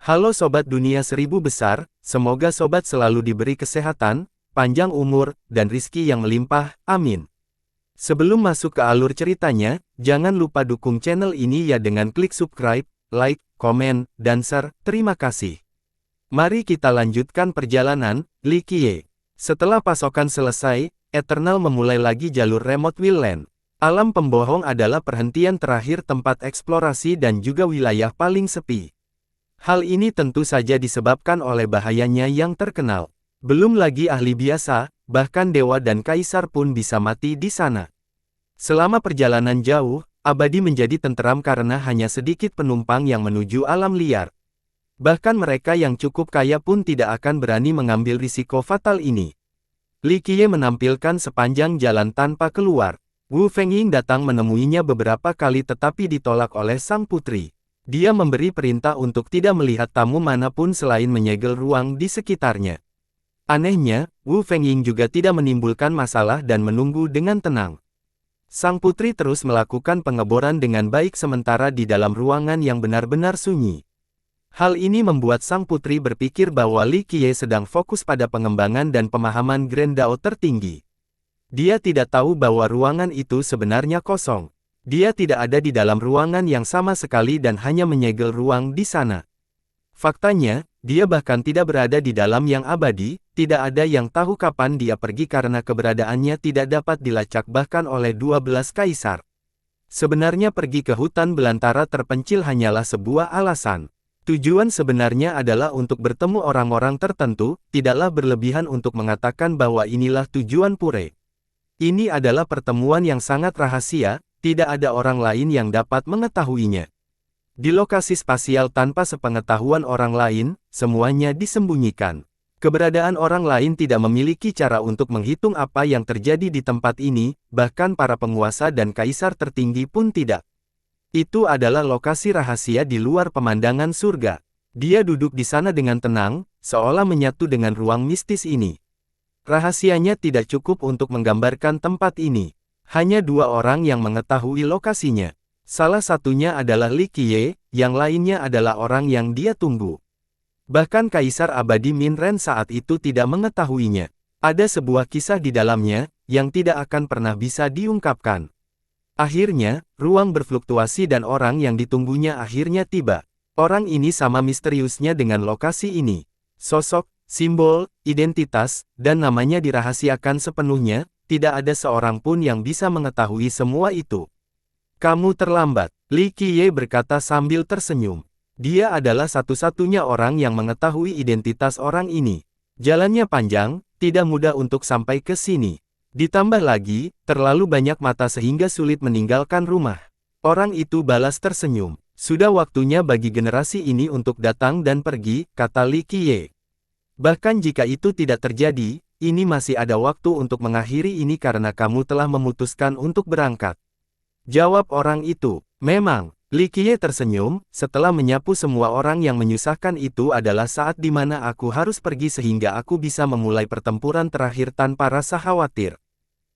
Halo Sobat Dunia Seribu Besar, semoga Sobat selalu diberi kesehatan, panjang umur, dan rizki yang melimpah, amin. Sebelum masuk ke alur ceritanya, jangan lupa dukung channel ini ya dengan klik subscribe, like, komen, dan share, terima kasih. Mari kita lanjutkan perjalanan, Li Qiye. Setelah pasokan selesai, Eternal memulai lagi jalur Remote Will Land. Alam Pembohong adalah perhentian terakhir tempat eksplorasi dan juga wilayah paling sepi. Hal ini tentu saja disebabkan oleh bahayanya yang terkenal. Belum lagi ahli biasa, bahkan dewa dan kaisar pun bisa mati di sana. Selama perjalanan jauh, Abadi menjadi tenteram karena hanya sedikit penumpang yang menuju alam liar. Bahkan mereka yang cukup kaya pun tidak akan berani mengambil risiko fatal ini. Li Qiye menampilkan sepanjang jalan tanpa keluar. Wu Fengying datang menemuinya beberapa kali tetapi ditolak oleh sang putri. Dia memberi perintah untuk tidak melihat tamu manapun selain menyegel ruang di sekitarnya. Anehnya, Wu Fengying juga tidak menimbulkan masalah dan menunggu dengan tenang. Sang putri terus melakukan pengeboran dengan baik sementara di dalam ruangan yang benar-benar sunyi. Hal ini membuat sang putri berpikir bahwa Li Qiye sedang fokus pada pengembangan dan pemahaman Grand Dao tertinggi. Dia tidak tahu bahwa ruangan itu sebenarnya kosong. Dia tidak ada di dalam ruangan yang sama sekali dan hanya menyegel ruang di sana. Faktanya, dia bahkan tidak berada di dalam yang abadi, tidak ada yang tahu kapan dia pergi karena keberadaannya tidak dapat dilacak bahkan oleh 12 kaisar. Sebenarnya pergi ke hutan belantara terpencil hanyalah sebuah alasan. Tujuan sebenarnya adalah untuk bertemu orang-orang tertentu, tidaklah berlebihan untuk mengatakan bahwa inilah tujuan pure. Ini adalah pertemuan yang sangat rahasia, tidak ada orang lain yang dapat mengetahuinya. Di lokasi spasial tanpa sepengetahuan orang lain, semuanya disembunyikan. Keberadaan orang lain tidak memiliki cara untuk menghitung apa yang terjadi di tempat ini, bahkan para penguasa dan kaisar tertinggi pun tidak. Itu adalah lokasi rahasia di luar pemandangan surga. Dia duduk di sana dengan tenang, seolah menyatu dengan ruang mistis ini. Rahasianya tidak cukup untuk menggambarkan tempat ini. Hanya 2 orang yang mengetahui lokasinya. Salah satunya adalah Li Qiye, yang lainnya adalah orang yang dia tunggu. Bahkan Kaisar Abadi Min Ren saat itu tidak mengetahuinya. Ada sebuah kisah di dalamnya, yang tidak akan pernah bisa diungkapkan. Akhirnya, ruang berfluktuasi dan orang yang ditunggunya akhirnya tiba. Orang ini sama misteriusnya dengan lokasi ini. Sosok, simbol, identitas, dan namanya dirahasiakan sepenuhnya, tidak ada seorang pun yang bisa mengetahui semua itu. Kamu terlambat, Li Qiye berkata sambil tersenyum. Dia adalah satu-satunya orang yang mengetahui identitas orang ini. Jalannya panjang, tidak mudah untuk sampai ke sini. Ditambah lagi, terlalu banyak mata sehingga sulit meninggalkan rumah. Orang itu balas tersenyum. Sudah waktunya bagi generasi ini untuk datang dan pergi, kata Li Qiye. Bahkan jika itu tidak terjadi, ini masih ada waktu untuk mengakhiri ini karena kamu telah memutuskan untuk berangkat. Jawab orang itu. Memang, Li Qiye tersenyum, setelah menyapu semua orang yang menyusahkan itu adalah saat di mana aku harus pergi sehingga aku bisa memulai pertempuran terakhir tanpa rasa khawatir.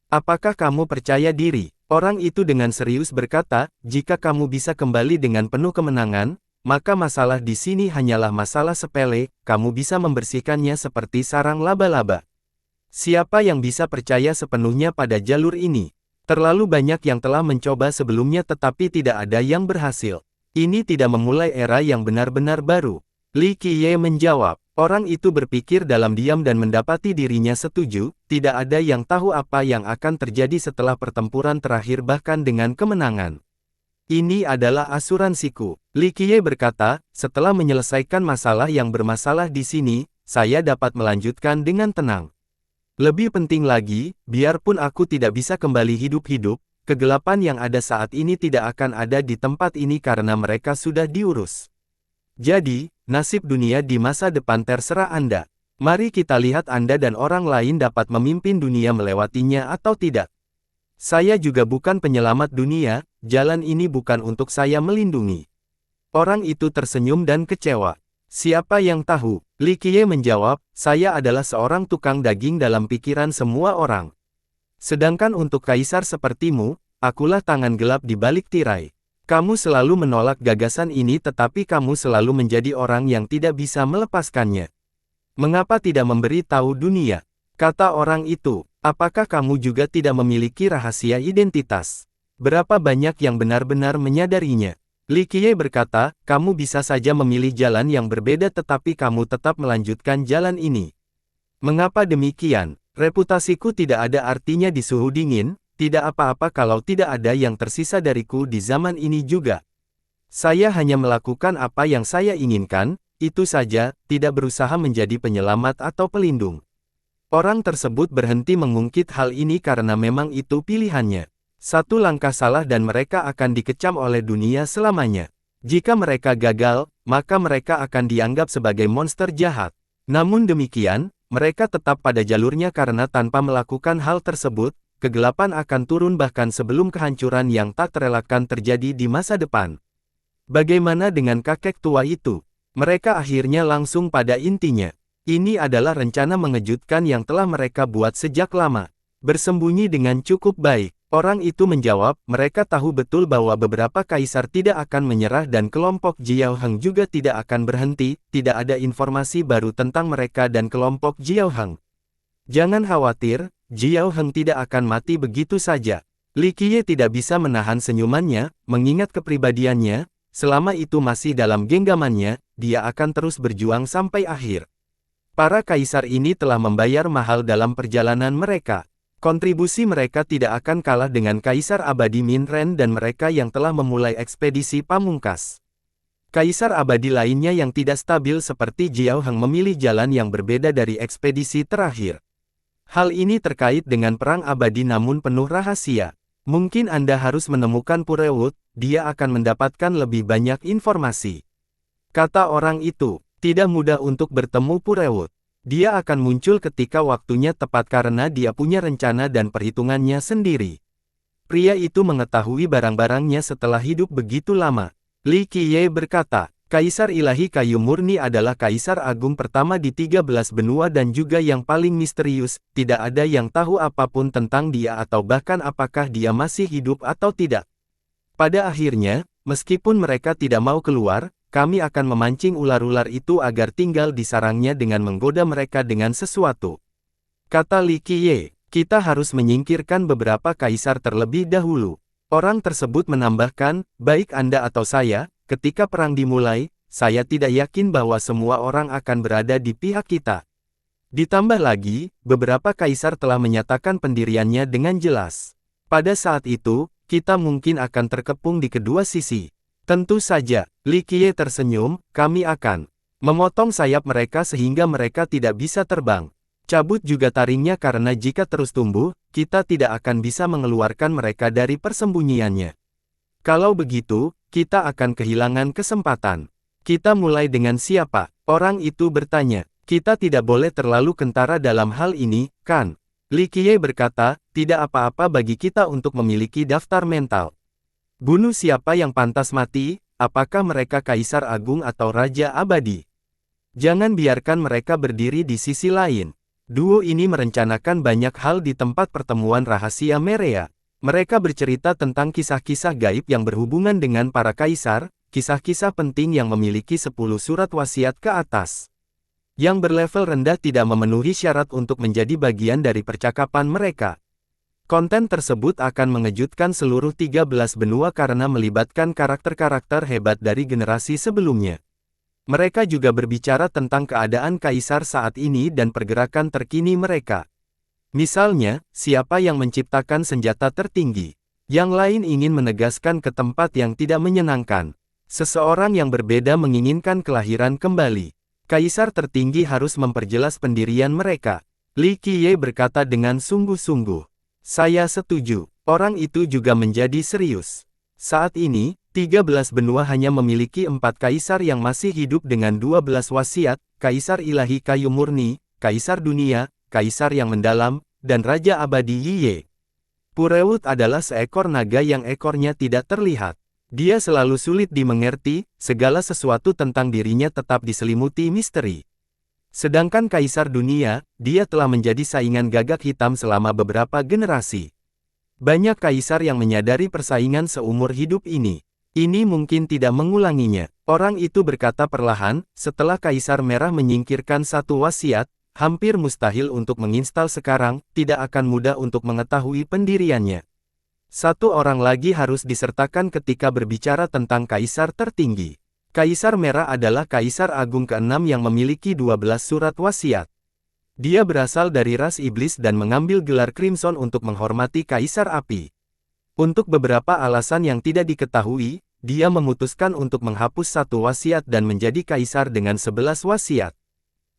Apakah kamu percaya diri? Orang itu dengan serius berkata, jika kamu bisa kembali dengan penuh kemenangan, maka masalah di sini hanyalah masalah sepele, kamu bisa membersihkannya seperti sarang laba-laba. Siapa yang bisa percaya sepenuhnya pada jalur ini? Terlalu banyak yang telah mencoba sebelumnya tetapi tidak ada yang berhasil. Ini tidak memulai era yang benar-benar baru. Li Qiye menjawab. Orang itu berpikir dalam diam dan mendapati dirinya setuju, tidak ada yang tahu apa yang akan terjadi setelah pertempuran terakhir bahkan dengan kemenangan. Ini adalah asuransiku. Li Qiye berkata, setelah menyelesaikan masalah yang bermasalah di sini, saya dapat melanjutkan dengan tenang. Lebih penting lagi, biarpun aku tidak bisa kembali hidup-hidup, kegelapan yang ada saat ini tidak akan ada di tempat ini karena mereka sudah diurus. Jadi, nasib dunia di masa depan terserah Anda. Mari kita lihat Anda dan orang lain dapat memimpin dunia melewatinya atau tidak. Saya juga bukan penyelamat dunia, jalan ini bukan untuk saya melindungi. Orang itu tersenyum dan kecewa. Siapa yang tahu? Li Qiye menjawab, saya adalah seorang tukang daging dalam pikiran semua orang. Sedangkan untuk kaisar sepertimu, akulah tangan gelap di balik tirai. Kamu selalu menolak gagasan ini tetapi kamu selalu menjadi orang yang tidak bisa melepaskannya. Mengapa tidak memberi tahu dunia? Kata orang itu, apakah kamu juga tidak memiliki rahasia identitas? Berapa banyak yang benar-benar menyadarinya? Li Qiye berkata, kamu bisa saja memilih jalan yang berbeda tetapi kamu tetap melanjutkan jalan ini. Mengapa demikian? Reputasiku tidak ada artinya di suhu dingin, tidak apa-apa kalau tidak ada yang tersisa dariku di zaman ini juga. Saya hanya melakukan apa yang saya inginkan, itu saja, tidak berusaha menjadi penyelamat atau pelindung. Orang tersebut berhenti mengungkit hal ini karena memang itu pilihannya. Satu langkah salah dan mereka akan dikecam oleh dunia selamanya. Jika mereka gagal, maka mereka akan dianggap sebagai monster jahat. Namun demikian, mereka tetap pada jalurnya karena tanpa melakukan hal tersebut, kegelapan akan turun bahkan sebelum kehancuran yang tak terelakkan terjadi di masa depan. Bagaimana dengan kakek tua itu? Mereka akhirnya langsung pada intinya. Ini adalah rencana mengejutkan yang telah mereka buat sejak lama. Bersembunyi dengan cukup baik. Orang itu menjawab, mereka tahu betul bahwa beberapa kaisar tidak akan menyerah dan kelompok Jiao Heng juga tidak akan berhenti, tidak ada informasi baru tentang mereka dan kelompok Jiao Heng. Jangan khawatir, Jiao Heng tidak akan mati begitu saja. Li Qiye tidak bisa menahan senyumannya, mengingat kepribadiannya, selama itu masih dalam genggamannya, dia akan terus berjuang sampai akhir. Para kaisar ini telah membayar mahal dalam perjalanan mereka. Kontribusi mereka tidak akan kalah dengan Kaisar Abadi Min Ren dan mereka yang telah memulai ekspedisi pamungkas. Kaisar abadi lainnya yang tidak stabil seperti Jiao Heng memilih jalan yang berbeda dari ekspedisi terakhir. Hal ini terkait dengan perang abadi namun penuh rahasia. Mungkin Anda harus menemukan Purewut, dia akan mendapatkan lebih banyak informasi. Kata orang itu, tidak mudah untuk bertemu Purewut. Dia akan muncul ketika waktunya tepat karena dia punya rencana dan perhitungannya sendiri. Pria itu mengetahui barang-barangnya setelah hidup begitu lama. Li Qiye berkata, Kaisar Ilahi Kayu Murni adalah Kaisar Agung pertama di 13 benua dan juga yang paling misterius, tidak ada yang tahu apapun tentang dia atau bahkan apakah dia masih hidup atau tidak. Pada akhirnya, meskipun mereka tidak mau keluar, kami akan memancing ular-ular itu agar tinggal di sarangnya dengan menggoda mereka dengan sesuatu. Kata Li Qiye, kita harus menyingkirkan beberapa kaisar terlebih dahulu. Orang tersebut menambahkan, baik Anda atau saya, ketika perang dimulai, saya tidak yakin bahwa semua orang akan berada di pihak kita. Ditambah lagi, beberapa kaisar telah menyatakan pendiriannya dengan jelas. Pada saat itu, kita mungkin akan terkepung di kedua sisi. Tentu saja, Li Qiye tersenyum, kami akan memotong sayap mereka sehingga mereka tidak bisa terbang. Cabut juga taringnya karena jika terus tumbuh, kita tidak akan bisa mengeluarkan mereka dari persembunyiannya. Kalau begitu, kita akan kehilangan kesempatan. Kita mulai dengan siapa? Orang itu bertanya. Kita tidak boleh terlalu kentara dalam hal ini, kan? Li Qiye berkata, tidak apa-apa bagi kita untuk memiliki daftar mental. Bunuh siapa yang pantas mati, apakah mereka Kaisar Agung atau Raja Abadi. Jangan biarkan mereka berdiri di sisi lain. Duo ini merencanakan banyak hal di tempat pertemuan rahasia Merea. Mereka bercerita tentang kisah-kisah gaib yang berhubungan dengan para kaisar, kisah-kisah penting yang memiliki 10 surat wasiat ke atas. Yang berlevel rendah tidak memenuhi syarat untuk menjadi bagian dari percakapan mereka. Konten tersebut akan mengejutkan seluruh 13 benua karena melibatkan karakter-karakter hebat dari generasi sebelumnya. Mereka juga berbicara tentang keadaan kaisar saat ini dan pergerakan terkini mereka. Misalnya, siapa yang menciptakan senjata tertinggi? Yang lain ingin menegaskan ke tempat yang tidak menyenangkan. Seseorang yang berbeda menginginkan kelahiran kembali. Kaisar tertinggi harus memperjelas pendirian mereka. Li Qiye berkata dengan sungguh-sungguh. Saya setuju. Orang itu juga menjadi serius. Saat ini, 13 benua hanya memiliki 4 kaisar yang masih hidup dengan 12 wasiat, Kaisar Ilahi Kayu Murni, Kaisar Dunia, Kaisar yang Mendalam, dan Raja Abadi Yiye. Purewut adalah seekor naga yang ekornya tidak terlihat. Dia selalu sulit dimengerti, segala sesuatu tentang dirinya tetap diselimuti misteri. Sedangkan Kaisar Dunia, dia telah menjadi saingan gagak hitam selama beberapa generasi. Banyak kaisar yang menyadari persaingan seumur hidup ini. Ini mungkin tidak mengulanginya. Orang itu berkata perlahan, setelah Kaisar Merah menyingkirkan satu wasiat, hampir mustahil untuk menginstal sekarang, tidak akan mudah untuk mengetahui pendiriannya. Satu orang lagi harus disertakan ketika berbicara tentang Kaisar tertinggi. Kaisar Merah adalah Kaisar Agung ke-6 yang memiliki 12 surat wasiat. Dia berasal dari ras iblis dan mengambil gelar Crimson untuk menghormati Kaisar Api. Untuk beberapa alasan yang tidak diketahui, dia memutuskan untuk menghapus satu wasiat dan menjadi kaisar dengan 11 wasiat.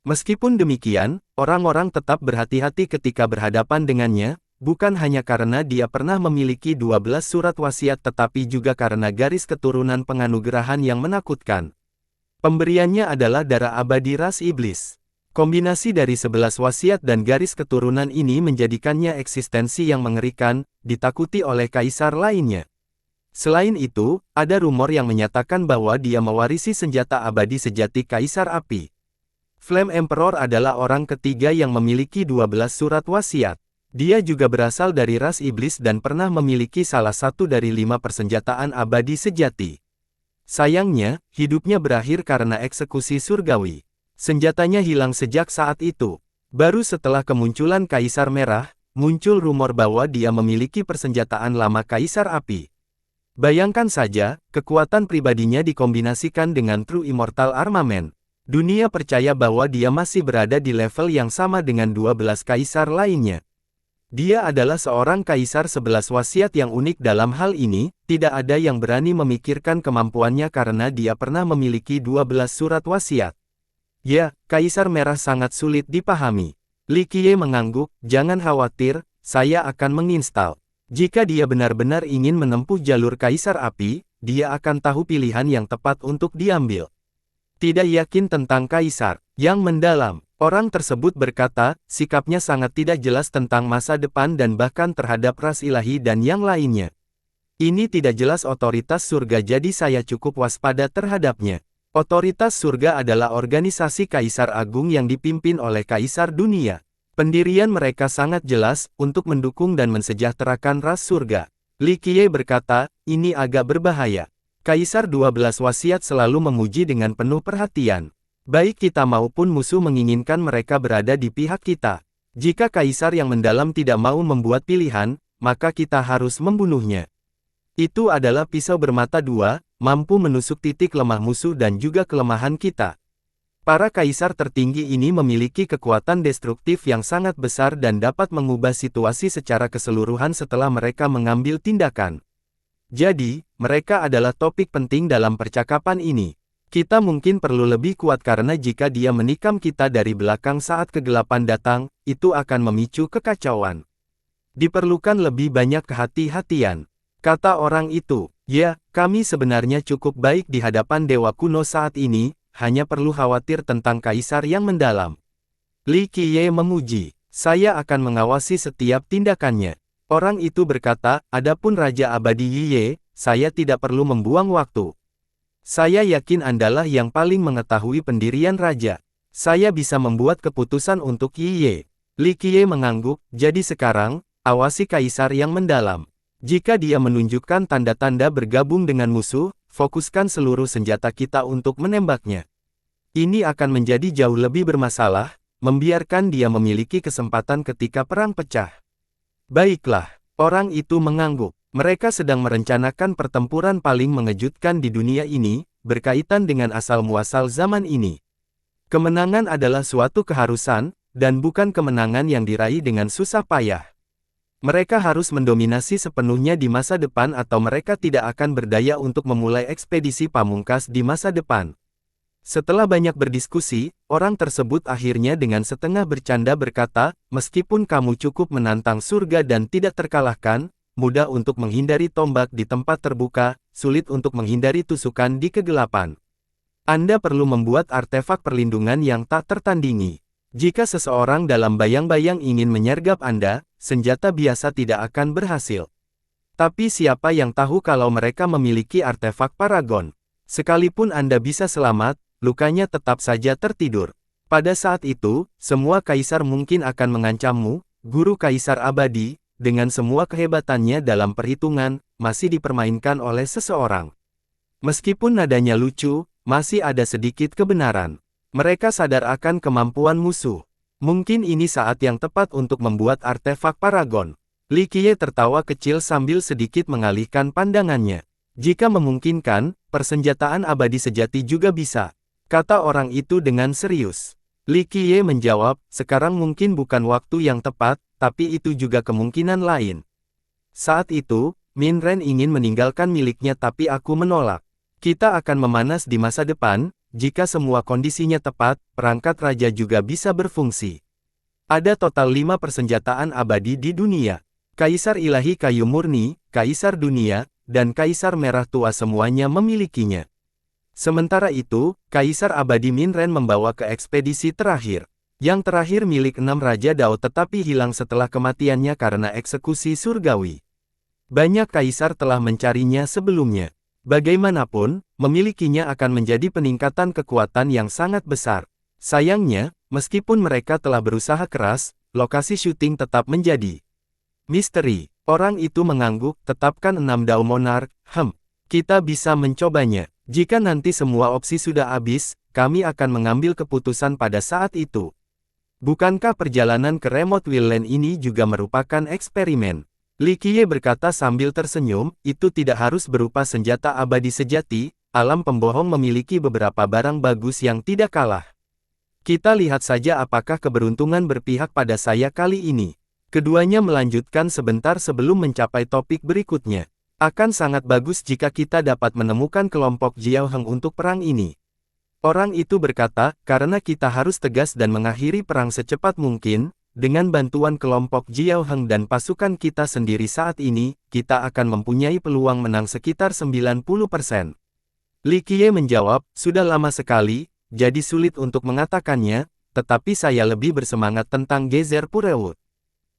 Meskipun demikian, orang-orang tetap berhati-hati ketika berhadapan dengannya, bukan hanya karena dia pernah memiliki 12 surat wasiat tetapi juga karena garis keturunan penganugerahan yang menakutkan. Pemberiannya adalah darah abadi ras iblis. Kombinasi dari 11 wasiat dan garis keturunan ini menjadikannya eksistensi yang mengerikan, ditakuti oleh kaisar lainnya. Selain itu, ada rumor yang menyatakan bahwa dia mewarisi senjata abadi sejati Kaisar Api. Flame Emperor adalah orang ketiga yang memiliki 12 surat wasiat. Dia juga berasal dari ras iblis dan pernah memiliki salah satu dari 5 persenjataan abadi sejati. Sayangnya, hidupnya berakhir karena eksekusi surgawi. Senjatanya hilang sejak saat itu. Baru setelah kemunculan Kaisar Merah, muncul rumor bahwa dia memiliki persenjataan lama Kaisar Api. Bayangkan saja, kekuatan pribadinya dikombinasikan dengan True Immortal Armament. Dunia percaya bahwa dia masih berada di level yang sama dengan 12 kaisar lainnya. Dia adalah seorang kaisar 11 wasiat yang unik dalam hal ini, tidak ada yang berani memikirkan kemampuannya karena dia pernah memiliki 12 surat wasiat. Ya, Kaisar Merah sangat sulit dipahami. Li Qiye mengangguk, jangan khawatir, saya akan menginstal. Jika dia benar-benar ingin menempuh jalur Kaisar Api, dia akan tahu pilihan yang tepat untuk diambil. Tidak yakin tentang Kaisar yang mendalam. Orang tersebut berkata, sikapnya sangat tidak jelas tentang masa depan dan bahkan terhadap ras ilahi dan yang lainnya. Ini tidak jelas otoritas surga jadi saya cukup waspada terhadapnya. Otoritas surga adalah organisasi Kaisar Agung yang dipimpin oleh Kaisar Dunia. Pendirian mereka sangat jelas, untuk mendukung dan mensejahterakan ras surga. Li Qiye berkata, ini agak berbahaya. Kaisar 12 wasiat selalu memuji dengan penuh perhatian. Baik kita maupun musuh menginginkan mereka berada di pihak kita. Jika Kaisar yang mendalam tidak mau membuat pilihan, maka kita harus membunuhnya. Itu adalah pisau bermata dua, mampu menusuk titik lemah musuh dan juga kelemahan kita. Para kaisar tertinggi ini memiliki kekuatan destruktif yang sangat besar dan dapat mengubah situasi secara keseluruhan setelah mereka mengambil tindakan. Jadi, mereka adalah topik penting dalam percakapan ini. Kita mungkin perlu lebih kuat karena jika dia menikam kita dari belakang saat kegelapan datang, itu akan memicu kekacauan. Diperlukan lebih banyak kehati-hatian. Kata orang itu, ya, kami sebenarnya cukup baik di hadapan Dewa Kuno saat ini, hanya perlu khawatir tentang Kaisar yang mendalam. Li Qiye memuji, saya akan mengawasi setiap tindakannya. Orang itu berkata, adapun Raja Abadi Yiye, saya tidak perlu membuang waktu. Saya yakin Andalah yang paling mengetahui pendirian Raja. Saya bisa membuat keputusan untuk Yiye. Li Qiye mengangguk, jadi sekarang, awasi Kaisar yang mendalam. Jika dia menunjukkan tanda-tanda bergabung dengan musuh, fokuskan seluruh senjata kita untuk menembaknya. Ini akan menjadi jauh lebih bermasalah, membiarkan dia memiliki kesempatan ketika perang pecah. Baiklah, orang itu mengangguk. Mereka sedang merencanakan pertempuran paling mengejutkan di dunia ini, berkaitan dengan asal-muasal zaman ini. Kemenangan adalah suatu keharusan, dan bukan kemenangan yang diraih dengan susah payah. Mereka harus mendominasi sepenuhnya di masa depan atau mereka tidak akan berdaya untuk memulai ekspedisi pamungkas di masa depan. Setelah banyak berdiskusi, orang tersebut akhirnya dengan setengah bercanda berkata, meskipun kamu cukup menantang surga dan tidak terkalahkan, mudah untuk menghindari tombak di tempat terbuka, sulit untuk menghindari tusukan di kegelapan. Anda perlu membuat artefak perlindungan yang tak tertandingi. Jika seseorang dalam bayang-bayang ingin menyergap Anda, senjata biasa tidak akan berhasil. Tapi siapa yang tahu kalau mereka memiliki artefak paragon? Sekalipun Anda bisa selamat, lukanya tetap saja tertidur. Pada saat itu, semua kaisar mungkin akan mengancammu, guru kaisar abadi, dengan semua kehebatannya dalam perhitungan, masih dipermainkan oleh seseorang. Meskipun nadanya lucu, masih ada sedikit kebenaran. Mereka sadar akan kemampuan musuh. Mungkin ini saat yang tepat untuk membuat artefak Paragon. Li Qiye tertawa kecil sambil sedikit mengalihkan pandangannya. Jika memungkinkan, persenjataan abadi sejati juga bisa, kata orang itu dengan serius. Li Qiye menjawab, sekarang mungkin bukan waktu yang tepat, tapi itu juga kemungkinan lain. Saat itu, Min Ren ingin meninggalkan miliknya tapi aku menolak. Kita akan memanas di masa depan, jika semua kondisinya tepat, perangkat raja juga bisa berfungsi. Ada total 5 persenjataan abadi di dunia. Kaisar Ilahi Kayu Murni, Kaisar Dunia, dan Kaisar Merah Tua semuanya memilikinya. Sementara itu, Kaisar Abadi Min Ren membawa ke ekspedisi terakhir. Yang terakhir milik 6 Raja Dao tetapi hilang setelah kematiannya karena eksekusi surgawi. Banyak kaisar telah mencarinya sebelumnya. Bagaimanapun, memilikinya akan menjadi peningkatan kekuatan yang sangat besar. Sayangnya, meskipun mereka telah berusaha keras, lokasi syuting tetap menjadi misteri. Orang itu mengangguk, tetapkan 6 Dao Monarch, kita bisa mencobanya. Jika nanti semua opsi sudah habis, kami akan mengambil keputusan pada saat itu. Bukankah perjalanan ke Remote Wildland ini juga merupakan eksperimen? Li Qiye berkata sambil tersenyum, itu tidak harus berupa senjata abadi sejati, alam pembohong memiliki beberapa barang bagus yang tidak kalah. Kita lihat saja apakah keberuntungan berpihak pada saya kali ini. Keduanya melanjutkan sebentar sebelum mencapai topik berikutnya. Akan sangat bagus jika kita dapat menemukan kelompok Jiao Heng untuk perang ini. Orang itu berkata, karena kita harus tegas dan mengakhiri perang secepat mungkin, dengan bantuan kelompok Jiao Heng dan pasukan kita sendiri saat ini, kita akan mempunyai peluang menang sekitar 90%. Li Qiye menjawab, sudah lama sekali, jadi sulit untuk mengatakannya, tetapi saya lebih bersemangat tentang Gezer Purewut.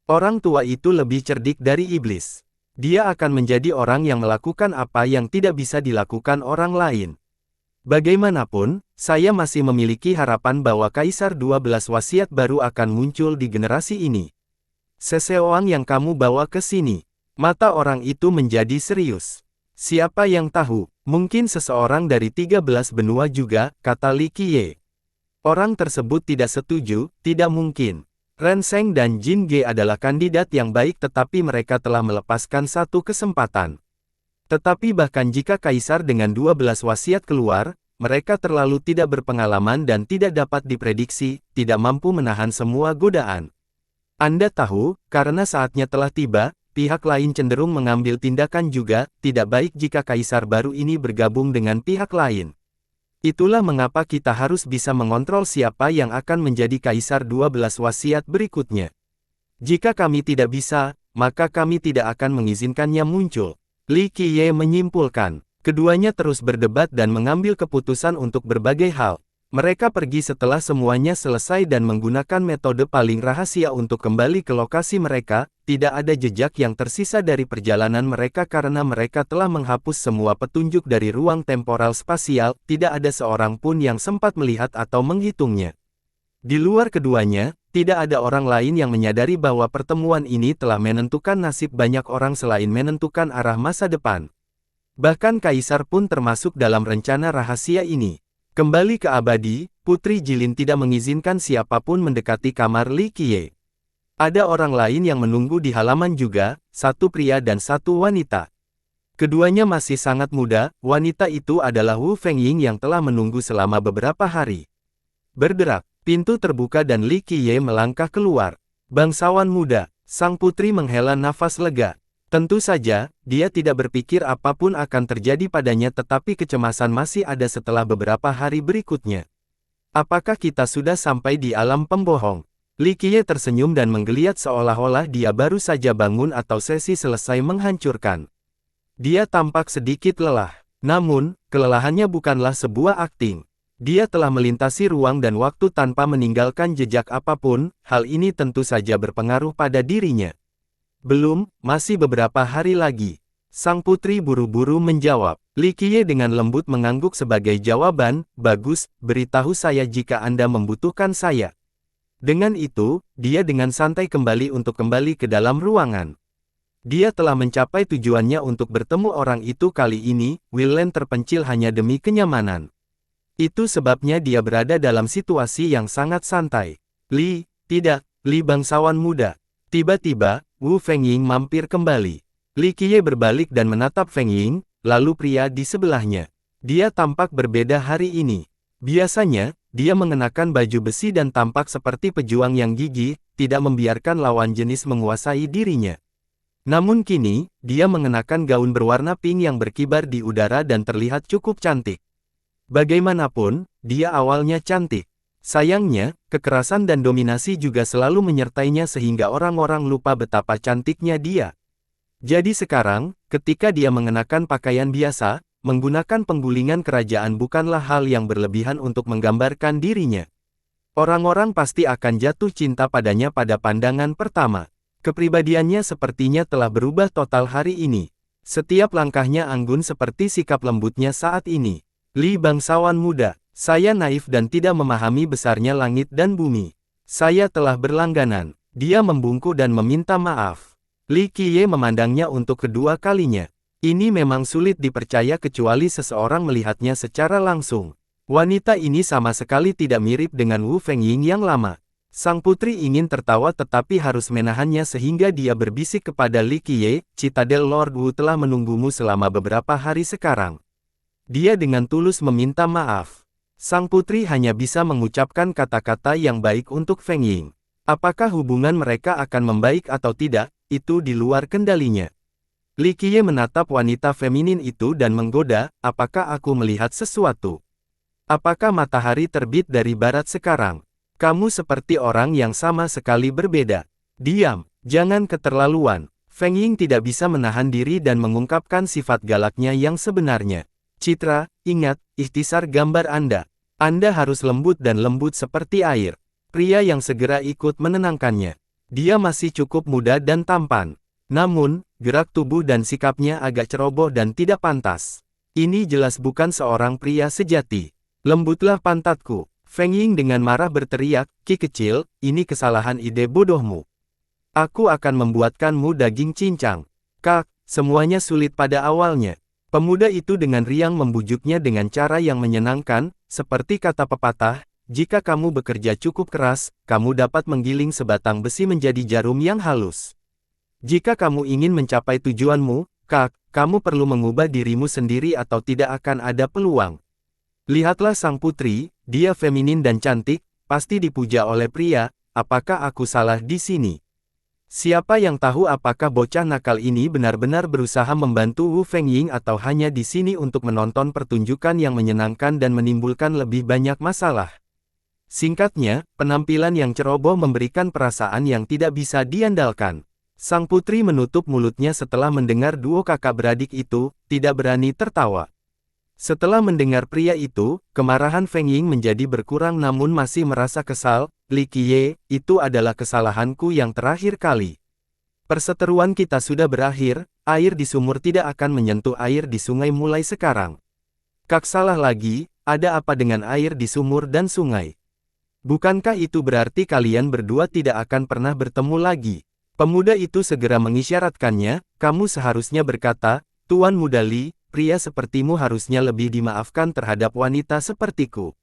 Orang tua itu lebih cerdik dari iblis. Dia akan menjadi orang yang melakukan apa yang tidak bisa dilakukan orang lain. Bagaimanapun, saya masih memiliki harapan bahwa Kaisar 12 wasiat baru akan muncul di generasi ini. Seseorang yang kamu bawa ke sini. Mata orang itu menjadi serius. Siapa yang tahu, mungkin seseorang dari 13 benua juga, kata Li Qiye. Orang tersebut tidak setuju, tidak mungkin. Ren Sheng dan Jin Ge adalah kandidat yang baik tetapi mereka telah melepaskan satu kesempatan. Tetapi bahkan jika Kaisar dengan 12 wasiat keluar, mereka terlalu tidak berpengalaman dan tidak dapat diprediksi, tidak mampu menahan semua godaan. Anda tahu, karena saatnya telah tiba, pihak lain cenderung mengambil tindakan juga, tidak baik jika Kaisar baru ini bergabung dengan pihak lain. Itulah mengapa kita harus bisa mengontrol siapa yang akan menjadi Kaisar 12 wasiat berikutnya. Jika kami tidak bisa, maka kami tidak akan mengizinkannya muncul. Li Qiye menyimpulkan. Keduanya terus berdebat dan mengambil keputusan untuk berbagai hal. Mereka pergi setelah semuanya selesai dan menggunakan metode paling rahasia untuk kembali ke lokasi mereka. Tidak ada jejak yang tersisa dari perjalanan mereka karena mereka telah menghapus semua petunjuk dari ruang temporal spasial. Tidak ada seorang pun yang sempat melihat atau menghitungnya. Di luar keduanya, tidak ada orang lain yang menyadari bahwa pertemuan ini telah menentukan nasib banyak orang selain menentukan arah masa depan. Bahkan Kaisar pun termasuk dalam rencana rahasia ini. Kembali ke abadi, Putri Jilin tidak mengizinkan siapapun mendekati kamar Li Qiye. Ada orang lain yang menunggu di halaman juga, satu pria dan satu wanita. Keduanya masih sangat muda, wanita itu adalah Wu Fengying yang telah menunggu selama beberapa hari. Berderak. Pintu terbuka dan Li Qiye melangkah keluar. Bangsawan muda, sang putri menghela nafas lega. Tentu saja, dia tidak berpikir apapun akan terjadi padanya tetapi kecemasan masih ada setelah beberapa hari berikutnya. Apakah kita sudah sampai di alam pembohong? Li Qiye tersenyum dan menggeliat seolah-olah dia baru saja bangun atau sesi selesai menghancurkan. Dia tampak sedikit lelah. Namun, kelelahannya bukanlah sebuah akting. Dia telah melintasi ruang dan waktu tanpa meninggalkan jejak apapun, hal ini tentu saja berpengaruh pada dirinya. Belum, masih beberapa hari lagi. Sang putri buru-buru menjawab. Li Qiye dengan lembut mengangguk sebagai jawaban, bagus, beritahu saya jika Anda membutuhkan saya. Dengan itu, dia dengan santai kembali untuk kembali ke dalam ruangan. Dia telah mencapai tujuannya untuk bertemu orang itu kali ini, Willen terpencil hanya demi kenyamanan. Itu sebabnya dia berada dalam situasi yang sangat santai. Li, tidak, Li bangsawan muda. Tiba-tiba, Wu Fengying mampir kembali. Li Qiye berbalik dan menatap Fengying, lalu pria di sebelahnya. Dia tampak berbeda hari ini. Biasanya, dia mengenakan baju besi dan tampak seperti pejuang yang gigih, tidak membiarkan lawan jenis menguasai dirinya. Namun kini, dia mengenakan gaun berwarna pink yang berkibar di udara dan terlihat cukup cantik. Bagaimanapun, dia awalnya cantik. Sayangnya, kekerasan dan dominasi juga selalu menyertainya sehingga orang-orang lupa betapa cantiknya dia. Jadi sekarang, ketika dia mengenakan pakaian biasa, menggunakan penggulingan kerajaan bukanlah hal yang berlebihan untuk menggambarkan dirinya. Orang-orang pasti akan jatuh cinta padanya pada pandangan pertama. Kepribadiannya sepertinya telah berubah total hari ini. Setiap langkahnya anggun seperti sikap lembutnya saat ini. Li bangsawan muda, saya naif dan tidak memahami besarnya langit dan bumi. Saya telah berlangganan. Dia membungkuk dan meminta maaf. Li Qiye memandangnya untuk kedua kalinya. Ini memang sulit dipercaya kecuali seseorang melihatnya secara langsung. Wanita ini sama sekali tidak mirip dengan Wu Fengying yang lama. Sang putri ingin tertawa tetapi harus menahannya sehingga dia berbisik kepada Li Qiye, Citadel Lord Wu telah menunggumu selama beberapa hari sekarang. Dia dengan tulus meminta maaf. Sang putri hanya bisa mengucapkan kata-kata yang baik untuk Fengying. Apakah hubungan mereka akan membaik atau tidak, itu di luar kendalinya. Li Qiye menatap wanita feminin itu dan menggoda, apakah aku melihat sesuatu? Apakah matahari terbit dari barat sekarang? Kamu seperti orang yang sama sekali berbeda. Diam, jangan keterlaluan. Fengying tidak bisa menahan diri dan mengungkapkan sifat galaknya yang sebenarnya. Citra, ingat, ikhtisar gambar Anda. Anda harus lembut dan lembut seperti air. Pria yang segera ikut menenangkannya. Dia masih cukup muda dan tampan. Namun, gerak tubuh dan sikapnya agak ceroboh dan tidak pantas. Ini jelas bukan seorang pria sejati. Lembutlah pantatku. Fengying dengan marah berteriak, Ki kecil, ini kesalahan ide bodohmu. Aku akan membuatkanmu daging cincang. Kak, semuanya sulit pada awalnya. Pemuda itu dengan riang membujuknya dengan cara yang menyenangkan, seperti kata pepatah, jika kamu bekerja cukup keras, kamu dapat menggiling sebatang besi menjadi jarum yang halus. Jika kamu ingin mencapai tujuanmu, Kak, kamu perlu mengubah dirimu sendiri atau tidak akan ada peluang. Lihatlah sang putri, dia feminin dan cantik, pasti dipuja oleh pria, apakah aku salah di sini? Siapa yang tahu apakah bocah nakal ini benar-benar berusaha membantu Wu Fengying atau hanya di sini untuk menonton pertunjukan yang menyenangkan dan menimbulkan lebih banyak masalah. Singkatnya, penampilan yang ceroboh memberikan perasaan yang tidak bisa diandalkan. Sang putri menutup mulutnya setelah mendengar duo kakak beradik itu, tidak berani tertawa. Setelah mendengar pria itu, kemarahan Fengying menjadi berkurang namun masih merasa kesal. Li Qiye, itu adalah kesalahanku yang terakhir kali. Perseteruan kita sudah berakhir, air di sumur tidak akan menyentuh air di sungai mulai sekarang. Kak salah lagi, ada apa dengan air di sumur dan sungai? Bukankah itu berarti kalian berdua tidak akan pernah bertemu lagi? Pemuda itu segera mengisyaratkannya, kamu seharusnya berkata, Tuan Muda Li, pria sepertimu harusnya lebih dimaafkan terhadap wanita sepertiku.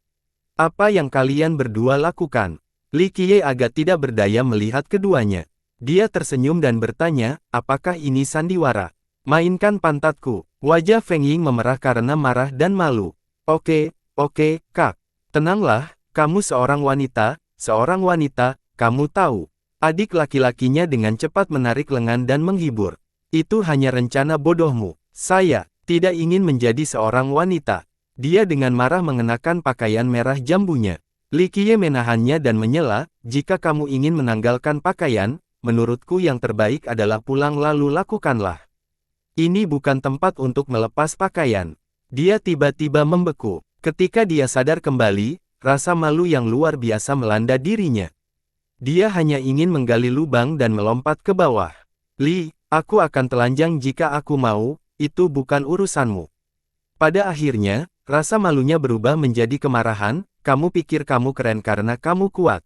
Apa yang kalian berdua lakukan? Li Qiye agak tidak berdaya melihat keduanya. Dia tersenyum dan bertanya, apakah ini sandiwara? Mainkan pantatku. Wajah Fengying memerah karena marah dan malu. Oke, Kak. Tenanglah, kamu seorang wanita, kamu tahu. Adik laki-lakinya dengan cepat menarik lengan dan menghibur. Itu hanya rencana bodohmu. Saya tidak ingin menjadi seorang wanita. Dia dengan marah mengenakan pakaian merah jambunya. Li Qiye menahannya dan menyela, jika kamu ingin menanggalkan pakaian, menurutku yang terbaik adalah pulang lalu lakukanlah. Ini bukan tempat untuk melepas pakaian. Dia tiba-tiba membeku. Ketika dia sadar kembali, rasa malu yang luar biasa melanda dirinya. Dia hanya ingin menggali lubang dan melompat ke bawah. Li, aku akan telanjang jika aku mau, itu bukan urusanmu. Pada akhirnya, rasa malunya berubah menjadi kemarahan, kamu pikir kamu keren karena kamu kuat.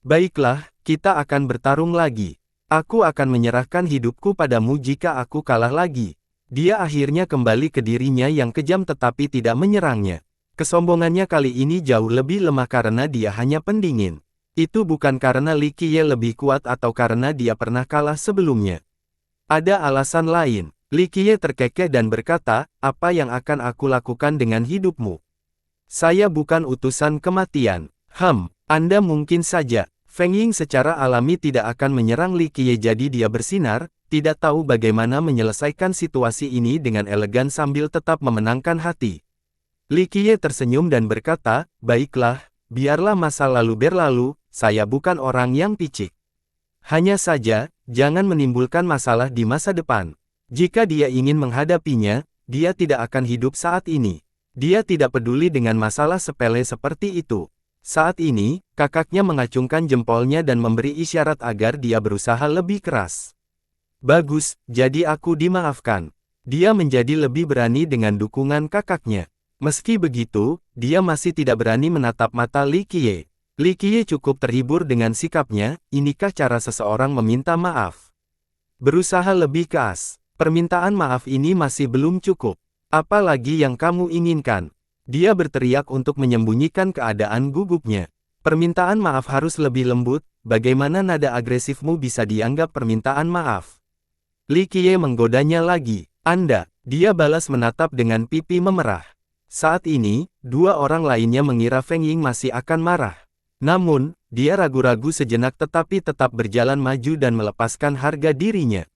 Baiklah, kita akan bertarung lagi. Aku akan menyerahkan hidupku padamu jika aku kalah lagi. Dia akhirnya kembali ke dirinya yang kejam tetapi tidak menyerangnya. Kesombongannya kali ini jauh lebih lemah karena dia hanya pendingin. Itu bukan karena Li Qiye lebih kuat atau karena dia pernah kalah sebelumnya. Ada alasan lain. Li Qiye terkekeh dan berkata, apa yang akan aku lakukan dengan hidupmu? Saya bukan utusan kematian. Anda mungkin saja. Feng Ying secara alami tidak akan menyerang Li Qiye jadi dia bersinar, tidak tahu bagaimana menyelesaikan situasi ini dengan elegan sambil tetap memenangkan hati. Li Qiye tersenyum dan berkata, baiklah, biarlah masa lalu berlalu, saya bukan orang yang picik. Hanya saja, jangan menimbulkan masalah di masa depan. Jika dia ingin menghadapinya, dia tidak akan hidup saat ini. Dia tidak peduli dengan masalah sepele seperti itu. Saat ini, kakaknya mengacungkan jempolnya dan memberi isyarat agar dia berusaha lebih keras. Bagus, jadi aku dimaafkan. Dia menjadi lebih berani dengan dukungan kakaknya. Meski begitu, dia masih tidak berani menatap mata Li Qiye. Li Qiye cukup terhibur dengan sikapnya, inikah cara seseorang meminta maaf? Berusaha lebih keras. Permintaan maaf ini masih belum cukup. Apa lagi yang kamu inginkan? Dia berteriak untuk menyembunyikan keadaan gugupnya. Permintaan maaf harus lebih lembut, bagaimana nada agresifmu bisa dianggap permintaan maaf? Li Qiye menggodanya lagi. Anda, dia balas menatap dengan pipi memerah. Saat ini, dua orang lainnya mengira Feng Ying masih akan marah. Namun, dia ragu-ragu sejenak tetapi tetap berjalan maju dan melepaskan harga dirinya.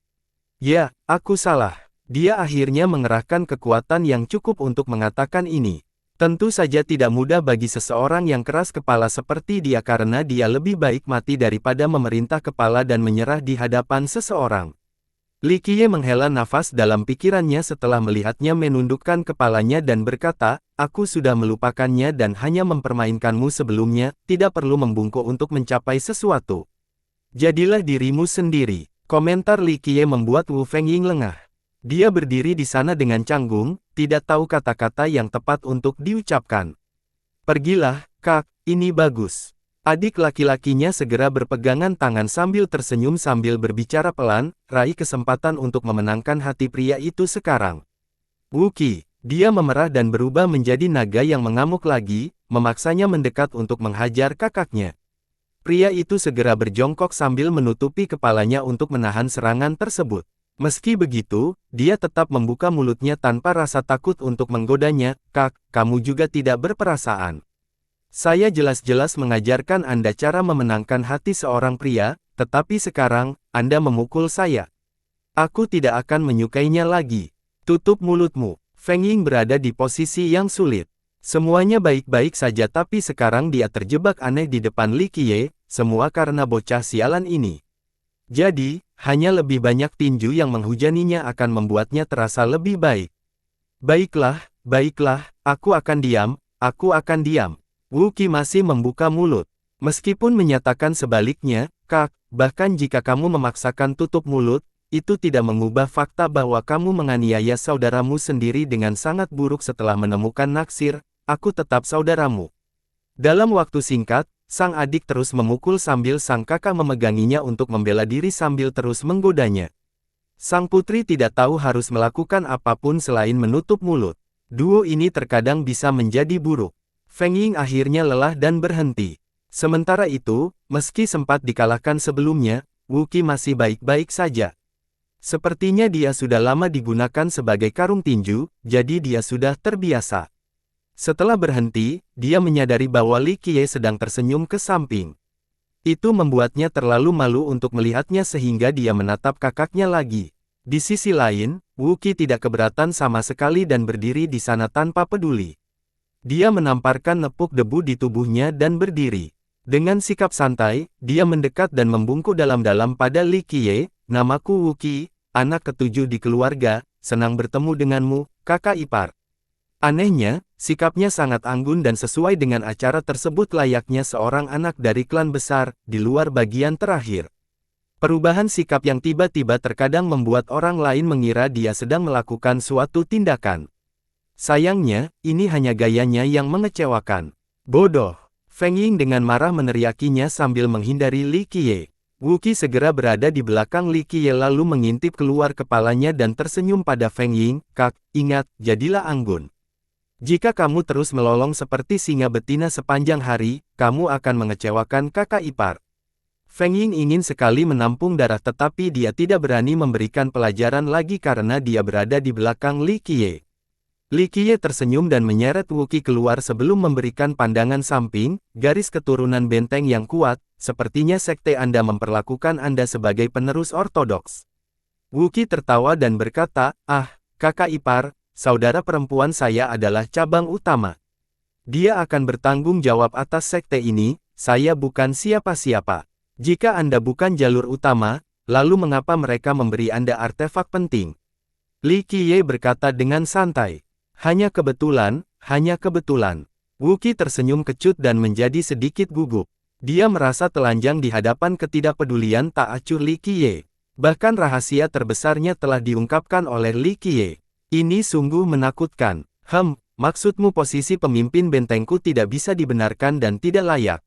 Ya, aku salah. Dia akhirnya mengerahkan kekuatan yang cukup untuk mengatakan ini. Tentu saja tidak mudah bagi seseorang yang keras kepala seperti dia karena dia lebih baik mati daripada memerintah kepala dan menyerah di hadapan seseorang. Li Qiye menghela nafas dalam pikirannya setelah melihatnya menundukkan kepalanya dan berkata, aku sudah melupakannya dan hanya mempermainkanmu sebelumnya, tidak perlu membungkuk untuk mencapai sesuatu. Jadilah dirimu sendiri. Komentar Li Qiye membuat Wu Fengying lengah. Dia berdiri di sana dengan canggung, tidak tahu kata-kata yang tepat untuk diucapkan. Pergilah, Kak, ini bagus. Adik laki-lakinya segera berpegangan tangan sambil tersenyum sambil berbicara pelan, raih kesempatan untuk memenangkan hati pria itu sekarang. Wu Qi, dia memerah dan berubah menjadi naga yang mengamuk lagi, memaksanya mendekat untuk menghajar kakaknya. Pria itu segera berjongkok sambil menutupi kepalanya untuk menahan serangan tersebut. Meski begitu, dia tetap membuka mulutnya tanpa rasa takut untuk menggodanya, Kak, kamu juga tidak berperasaan. Saya jelas-jelas mengajarkan Anda cara memenangkan hati seorang pria, tetapi sekarang, Anda memukul saya. Aku tidak akan menyukainya lagi. Tutup mulutmu. Feng Ying berada di posisi yang sulit. Semuanya baik-baik saja tapi sekarang dia terjebak aneh di depan Li Qiye, semua karena bocah sialan ini. Jadi, hanya lebih banyak tinju yang menghujaninya akan membuatnya terasa lebih baik. Baiklah, aku akan diam. Wu Qi masih membuka mulut. Meskipun menyatakan sebaliknya, Kak, bahkan jika kamu memaksakan tutup mulut, itu tidak mengubah fakta bahwa kamu menganiaya saudaramu sendiri dengan sangat buruk setelah menemukan naksir, aku tetap saudaramu. Dalam waktu singkat, sang adik terus memukul sambil sang kakak memeganginya untuk membela diri sambil terus menggodanya. Sang putri tidak tahu harus melakukan apapun selain menutup mulut. Duo ini terkadang bisa menjadi buruk. Feng Ying akhirnya lelah dan berhenti. Sementara itu, meski sempat dikalahkan sebelumnya, Wu Qi masih baik-baik saja. Sepertinya dia sudah lama digunakan sebagai karung tinju, jadi dia sudah terbiasa. Setelah berhenti, dia menyadari bahwa Li Qiye sedang tersenyum ke samping. Itu membuatnya terlalu malu untuk melihatnya sehingga dia menatap kakaknya lagi. Di sisi lain, Wu Qi tidak keberatan sama sekali dan berdiri di sana tanpa peduli. Dia menamparkan nepuk debu di tubuhnya dan berdiri. Dengan sikap santai, dia mendekat dan membungkuk dalam-dalam pada Li Qiye, namaku Wu Qi, anak ketujuh di keluarga, senang bertemu denganmu, kakak ipar. Anehnya, sikapnya sangat anggun dan sesuai dengan acara tersebut layaknya seorang anak dari klan besar, di luar bagian terakhir. Perubahan sikap yang tiba-tiba terkadang membuat orang lain mengira dia sedang melakukan suatu tindakan. Sayangnya, ini hanya gayanya yang mengecewakan. Bodoh! Feng Ying dengan marah meneriakinya sambil menghindari Li Qiye. Wuqi segera berada di belakang Li Qiye lalu mengintip keluar kepalanya dan tersenyum pada Feng Ying. Kak, ingat, jadilah anggun. Jika kamu terus melolong seperti singa betina sepanjang hari, kamu akan mengecewakan kakak ipar. Feng Ying ingin sekali menampung darah tetapi dia tidak berani memberikan pelajaran lagi karena dia berada di belakang Li Qiye. Li Qiye tersenyum dan menyeret Wuqi keluar sebelum memberikan pandangan samping, garis keturunan benteng yang kuat, sepertinya sekte Anda memperlakukan Anda sebagai penerus ortodoks. Wuqi tertawa dan berkata, kakak ipar, saudara perempuan saya adalah cabang utama. Dia akan bertanggung jawab atas sekte ini, saya bukan siapa-siapa. Jika Anda bukan jalur utama, lalu mengapa mereka memberi Anda artefak penting? Li Qiye berkata dengan santai. Hanya kebetulan, hanya kebetulan. Wuqi tersenyum kecut dan menjadi sedikit gugup. Dia merasa telanjang di hadapan ketidakpedulian tak acuh Li Qiye. Bahkan rahasia terbesarnya telah diungkapkan oleh Li Qiye. Ini sungguh menakutkan. Maksudmu posisi pemimpin bentengku tidak bisa dibenarkan dan tidak layak.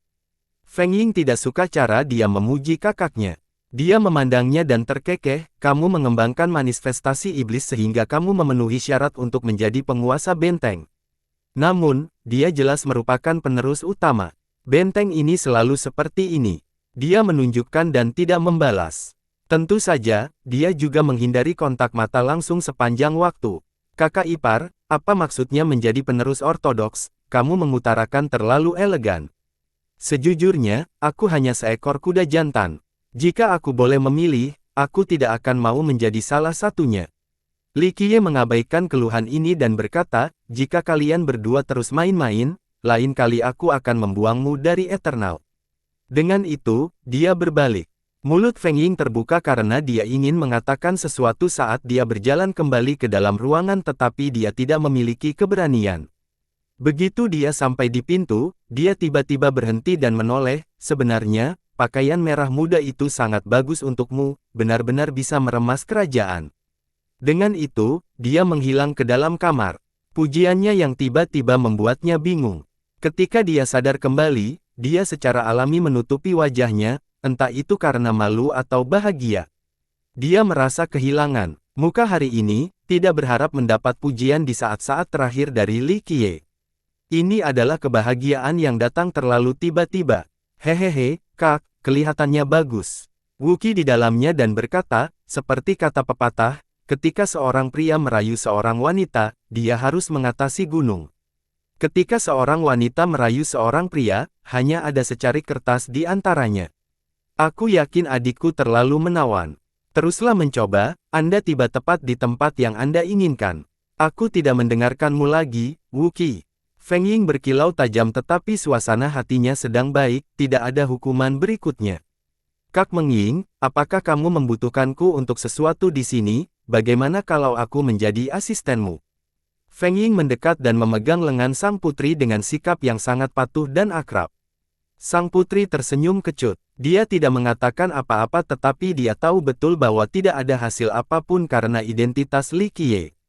Feng Ying tidak suka cara dia memuji kakaknya. Dia memandangnya dan terkekeh, kamu mengembangkan manifestasi iblis sehingga kamu memenuhi syarat untuk menjadi penguasa benteng. Namun, dia jelas merupakan penerus utama. Benteng ini selalu seperti ini. Dia menunjukkan dan tidak membalas. Tentu saja, dia juga menghindari kontak mata langsung sepanjang waktu. Kakak ipar, apa maksudnya menjadi penerus ortodoks? Kamu mengutarakan terlalu elegan. Sejujurnya, aku hanya seekor kuda jantan. Jika aku boleh memilih, aku tidak akan mau menjadi salah satunya. Li Qiye mengabaikan keluhan ini dan berkata, jika kalian berdua terus main-main, lain kali aku akan membuangmu dari Eternal. Dengan itu, dia berbalik. Mulut Feng Ying terbuka karena dia ingin mengatakan sesuatu saat dia berjalan kembali ke dalam ruangan tetapi dia tidak memiliki keberanian. Begitu dia sampai di pintu, dia tiba-tiba berhenti dan menoleh, sebenarnya, pakaian merah muda itu sangat bagus untukmu, benar-benar bisa meremas kerajaan. Dengan itu, dia menghilang ke dalam kamar. Pujiannya yang tiba-tiba membuatnya bingung. Ketika dia sadar kembali, dia secara alami menutupi wajahnya, entah itu karena malu atau bahagia. Dia merasa kehilangan. Muka hari ini, tidak berharap mendapat pujian di saat-saat terakhir dari Li Qiye. Ini adalah kebahagiaan yang datang terlalu tiba-tiba. Hehehe, Kak. Kelihatannya bagus. Wuqi di dalamnya dan berkata, seperti kata pepatah, ketika seorang pria merayu seorang wanita, dia harus mengatasi gunung. Ketika seorang wanita merayu seorang pria, hanya ada secari kertas di antaranya. Aku yakin adikku terlalu menawan. Teruslah mencoba, Anda tiba tepat di tempat yang Anda inginkan. Aku tidak mendengarkanmu lagi, Wuqi. Feng Ying berkilau tajam tetapi suasana hatinya sedang baik, tidak ada hukuman berikutnya. Kak Meng Ying, apakah kamu membutuhkanku untuk sesuatu di sini? Bagaimana kalau aku menjadi asistenmu? Feng Ying mendekat dan memegang lengan sang putri dengan sikap yang sangat patuh dan akrab. Sang putri tersenyum kecut. Dia tidak mengatakan apa-apa tetapi dia tahu betul bahwa tidak ada hasil apapun karena identitas Li Qiye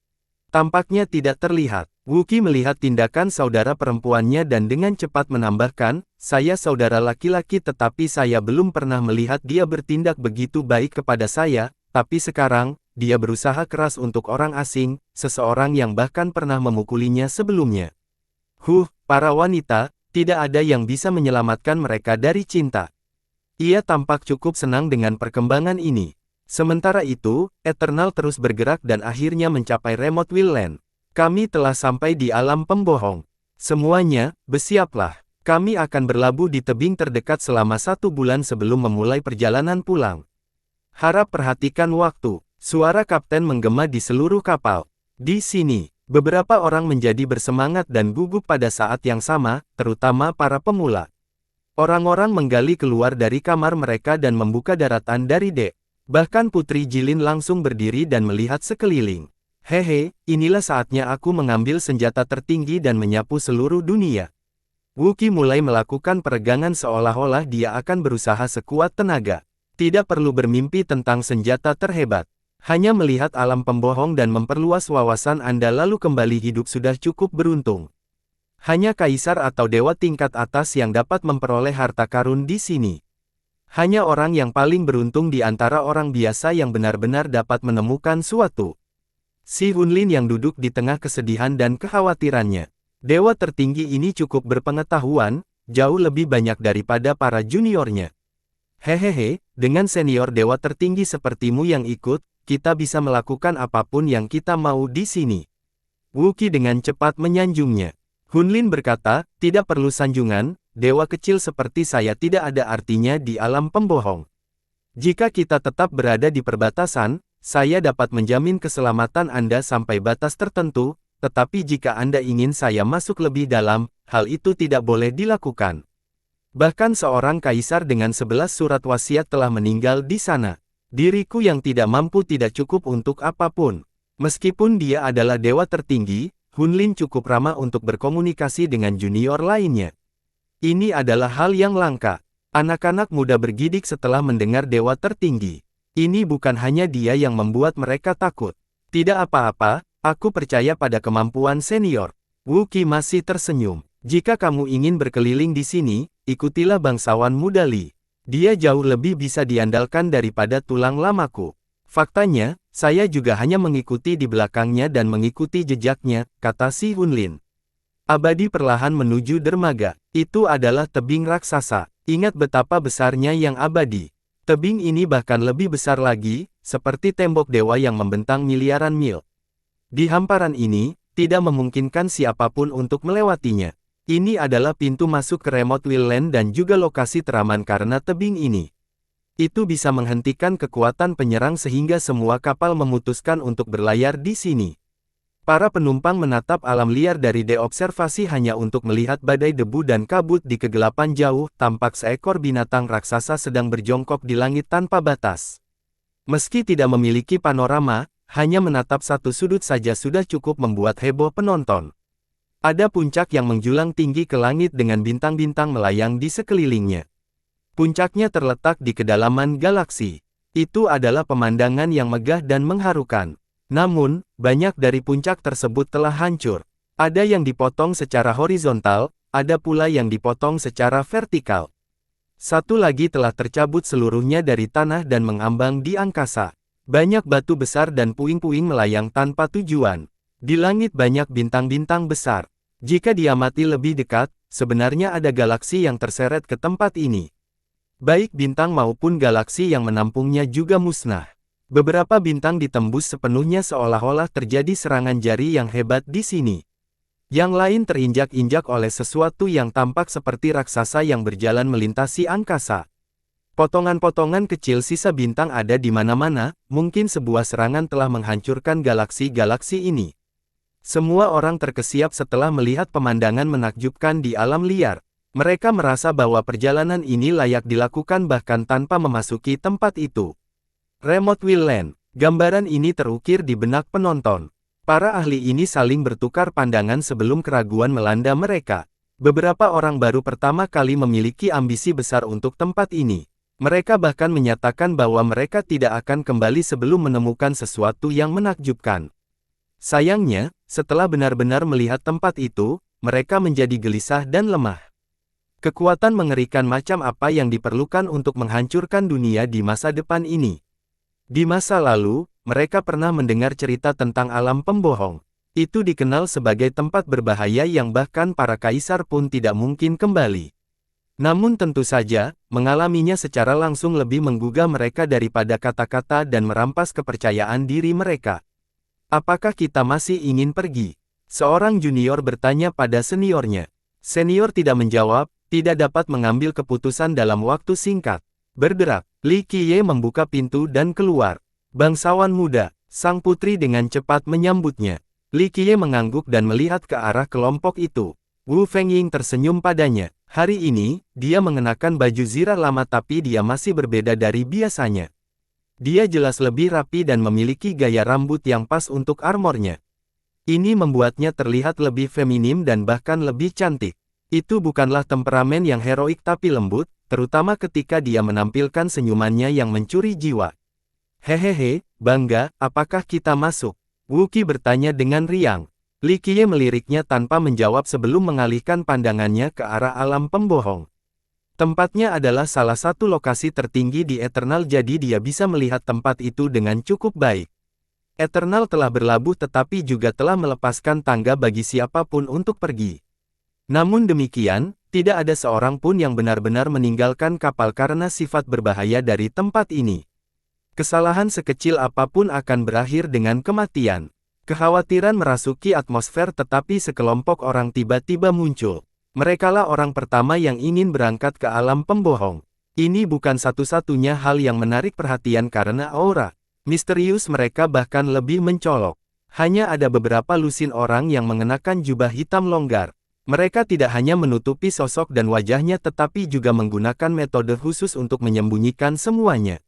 tampaknya tidak terlihat. Wuqi melihat tindakan saudara perempuannya dan dengan cepat menambahkan, saya saudara laki-laki tetapi saya belum pernah melihat dia bertindak begitu baik kepada saya, tapi sekarang, dia berusaha keras untuk orang asing, seseorang yang bahkan pernah memukulinya sebelumnya. Para wanita, tidak ada yang bisa menyelamatkan mereka dari cinta. Ia tampak cukup senang dengan perkembangan ini. Sementara itu, Eternal terus bergerak dan akhirnya mencapai Remote Will Land. Kami telah sampai di alam pembohong. Semuanya, bersiaplah. Kami akan berlabuh di tebing terdekat selama 1 bulan sebelum memulai perjalanan pulang. Harap perhatikan waktu. Suara kapten menggema di seluruh kapal. Di sini, beberapa orang menjadi bersemangat dan gugup pada saat yang sama, terutama para pemula. Orang-orang menggali keluar dari kamar mereka dan membuka daratan dari dek. Bahkan Putri Jilin langsung berdiri dan melihat sekeliling. Hehe, inilah saatnya aku mengambil senjata tertinggi dan menyapu seluruh dunia. Wuqi mulai melakukan peregangan seolah-olah dia akan berusaha sekuat tenaga. Tidak perlu bermimpi tentang senjata terhebat. Hanya melihat alam pembohong dan memperluas wawasan Anda lalu kembali hidup sudah cukup beruntung. Hanya kaisar atau dewa tingkat atas yang dapat memperoleh harta karun di sini. Hanya orang yang paling beruntung di antara orang biasa yang benar-benar dapat menemukan suatu. Si Hunlin yang duduk di tengah kesedihan dan kekhawatirannya. Dewa tertinggi ini cukup berpengetahuan, jauh lebih banyak daripada para juniornya. Hehehe, dengan senior dewa tertinggi sepertimu yang ikut, kita bisa melakukan apapun yang kita mau di sini. Wu Qi dengan cepat menyanjungnya. Hunlin berkata, tidak perlu sanjungan, dewa kecil seperti saya tidak ada artinya di alam pembohong. Jika kita tetap berada di perbatasan, saya dapat menjamin keselamatan Anda sampai batas tertentu, tetapi jika Anda ingin saya masuk lebih dalam, hal itu tidak boleh dilakukan. Bahkan seorang kaisar dengan 11 surat wasiat telah meninggal di sana. Diriku yang tidak mampu tidak cukup untuk apapun. Meskipun dia adalah dewa tertinggi, Hunlin cukup ramah untuk berkomunikasi dengan junior lainnya. Ini adalah hal yang langka. Anak-anak muda bergidik setelah mendengar dewa tertinggi. Ini bukan hanya dia yang membuat mereka takut. Tidak apa-apa, aku percaya pada kemampuan senior. Wu Qi masih tersenyum. Jika kamu ingin berkeliling di sini, ikutilah bangsawan muda Li. Dia jauh lebih bisa diandalkan daripada tulang lamaku. Faktanya, saya juga hanya mengikuti di belakangnya dan mengikuti jejaknya, kata si Hunlin. Abadi perlahan menuju dermaga. Itu adalah tebing raksasa. Ingat betapa besarnya yang abadi. Tebing ini bahkan lebih besar lagi, seperti tembok dewa yang membentang miliaran mil. Di hamparan ini, tidak memungkinkan siapapun untuk melewatinya. Ini adalah pintu masuk ke Remote Will Land dan juga lokasi teraman karena tebing ini. Itu bisa menghentikan kekuatan penyerang sehingga semua kapal memutuskan untuk berlayar di sini. Para penumpang menatap alam liar dari deobservasi hanya untuk melihat badai debu dan kabut di kegelapan jauh, tampak seekor binatang raksasa sedang berjongkok di langit tanpa batas. Meski tidak memiliki panorama, hanya menatap satu sudut saja sudah cukup membuat heboh penonton. Ada puncak yang menjulang tinggi ke langit dengan bintang-bintang melayang di sekelilingnya. Puncaknya terletak di kedalaman galaksi. Itu adalah pemandangan yang megah dan mengharukan. Namun, banyak dari puncak tersebut telah hancur. Ada yang dipotong secara horizontal, ada pula yang dipotong secara vertikal. Satu lagi telah tercabut seluruhnya dari tanah dan mengambang di angkasa. Banyak batu besar dan puing-puing melayang tanpa tujuan. Di langit banyak bintang-bintang besar. Jika diamati lebih dekat, sebenarnya ada galaksi yang terseret ke tempat ini. Baik bintang maupun galaksi yang menampungnya juga musnah. Beberapa bintang ditembus sepenuhnya seolah-olah terjadi serangan jari yang hebat di sini. Yang lain terinjak-injak oleh sesuatu yang tampak seperti raksasa yang berjalan melintasi angkasa. Potongan-potongan kecil sisa bintang ada di mana-mana, mungkin sebuah serangan telah menghancurkan galaksi-galaksi ini. Semua orang terkesiap setelah melihat pemandangan menakjubkan di alam liar. Mereka merasa bahwa perjalanan ini layak dilakukan bahkan tanpa memasuki tempat itu. Remote Will Land. Gambaran ini terukir di benak penonton. Para ahli ini saling bertukar pandangan sebelum keraguan melanda mereka. Beberapa orang baru pertama kali memiliki ambisi besar untuk tempat ini. Mereka bahkan menyatakan bahwa mereka tidak akan kembali sebelum menemukan sesuatu yang menakjubkan. Sayangnya, setelah benar-benar melihat tempat itu, mereka menjadi gelisah dan lemah. Kekuatan mengerikan macam apa yang diperlukan untuk menghancurkan dunia di masa depan ini? Di masa lalu, mereka pernah mendengar cerita tentang alam pembohong. Itu dikenal sebagai tempat berbahaya yang bahkan para kaisar pun tidak mungkin kembali. Namun tentu saja, mengalaminya secara langsung lebih menggugah mereka daripada kata-kata dan merampas kepercayaan diri mereka. Apakah kita masih ingin pergi? Seorang junior bertanya pada seniornya. Senior tidak menjawab, tidak dapat mengambil keputusan dalam waktu singkat. Bergerak, Li Qiye membuka pintu dan keluar. Bangsawan muda, sang putri dengan cepat menyambutnya. Li Qiye mengangguk dan melihat ke arah kelompok itu. Wu Fengying tersenyum padanya. Hari ini, dia mengenakan baju zirah lama tapi dia masih berbeda dari biasanya. Dia jelas lebih rapi dan memiliki gaya rambut yang pas untuk armornya. Ini membuatnya terlihat lebih feminim dan bahkan lebih cantik. Itu bukanlah temperamen yang heroik tapi lembut, terutama ketika dia menampilkan senyumannya yang mencuri jiwa. Hehehe, bangga, apakah kita masuk? Wu Qi bertanya dengan riang. Li Qiye meliriknya tanpa menjawab sebelum mengalihkan pandangannya ke arah alam pembohong. Tempatnya adalah salah satu lokasi tertinggi di Eternal, jadi dia bisa melihat tempat itu dengan cukup baik. Eternal telah berlabuh tetapi juga telah melepaskan tangga bagi siapapun untuk pergi. Namun demikian, tidak ada seorang pun yang benar-benar meninggalkan kapal karena sifat berbahaya dari tempat ini. Kesalahan sekecil apapun akan berakhir dengan kematian. Kekhawatiran merasuki atmosfer tetapi sekelompok orang tiba-tiba muncul. Merekalah orang pertama yang ingin berangkat ke alam pembohong. Ini bukan satu-satunya hal yang menarik perhatian karena aura misterius mereka bahkan lebih mencolok. Hanya ada beberapa lusin orang yang mengenakan jubah hitam longgar. Mereka tidak hanya menutupi sosok dan wajahnya tetapi juga menggunakan metode khusus untuk menyembunyikan semuanya.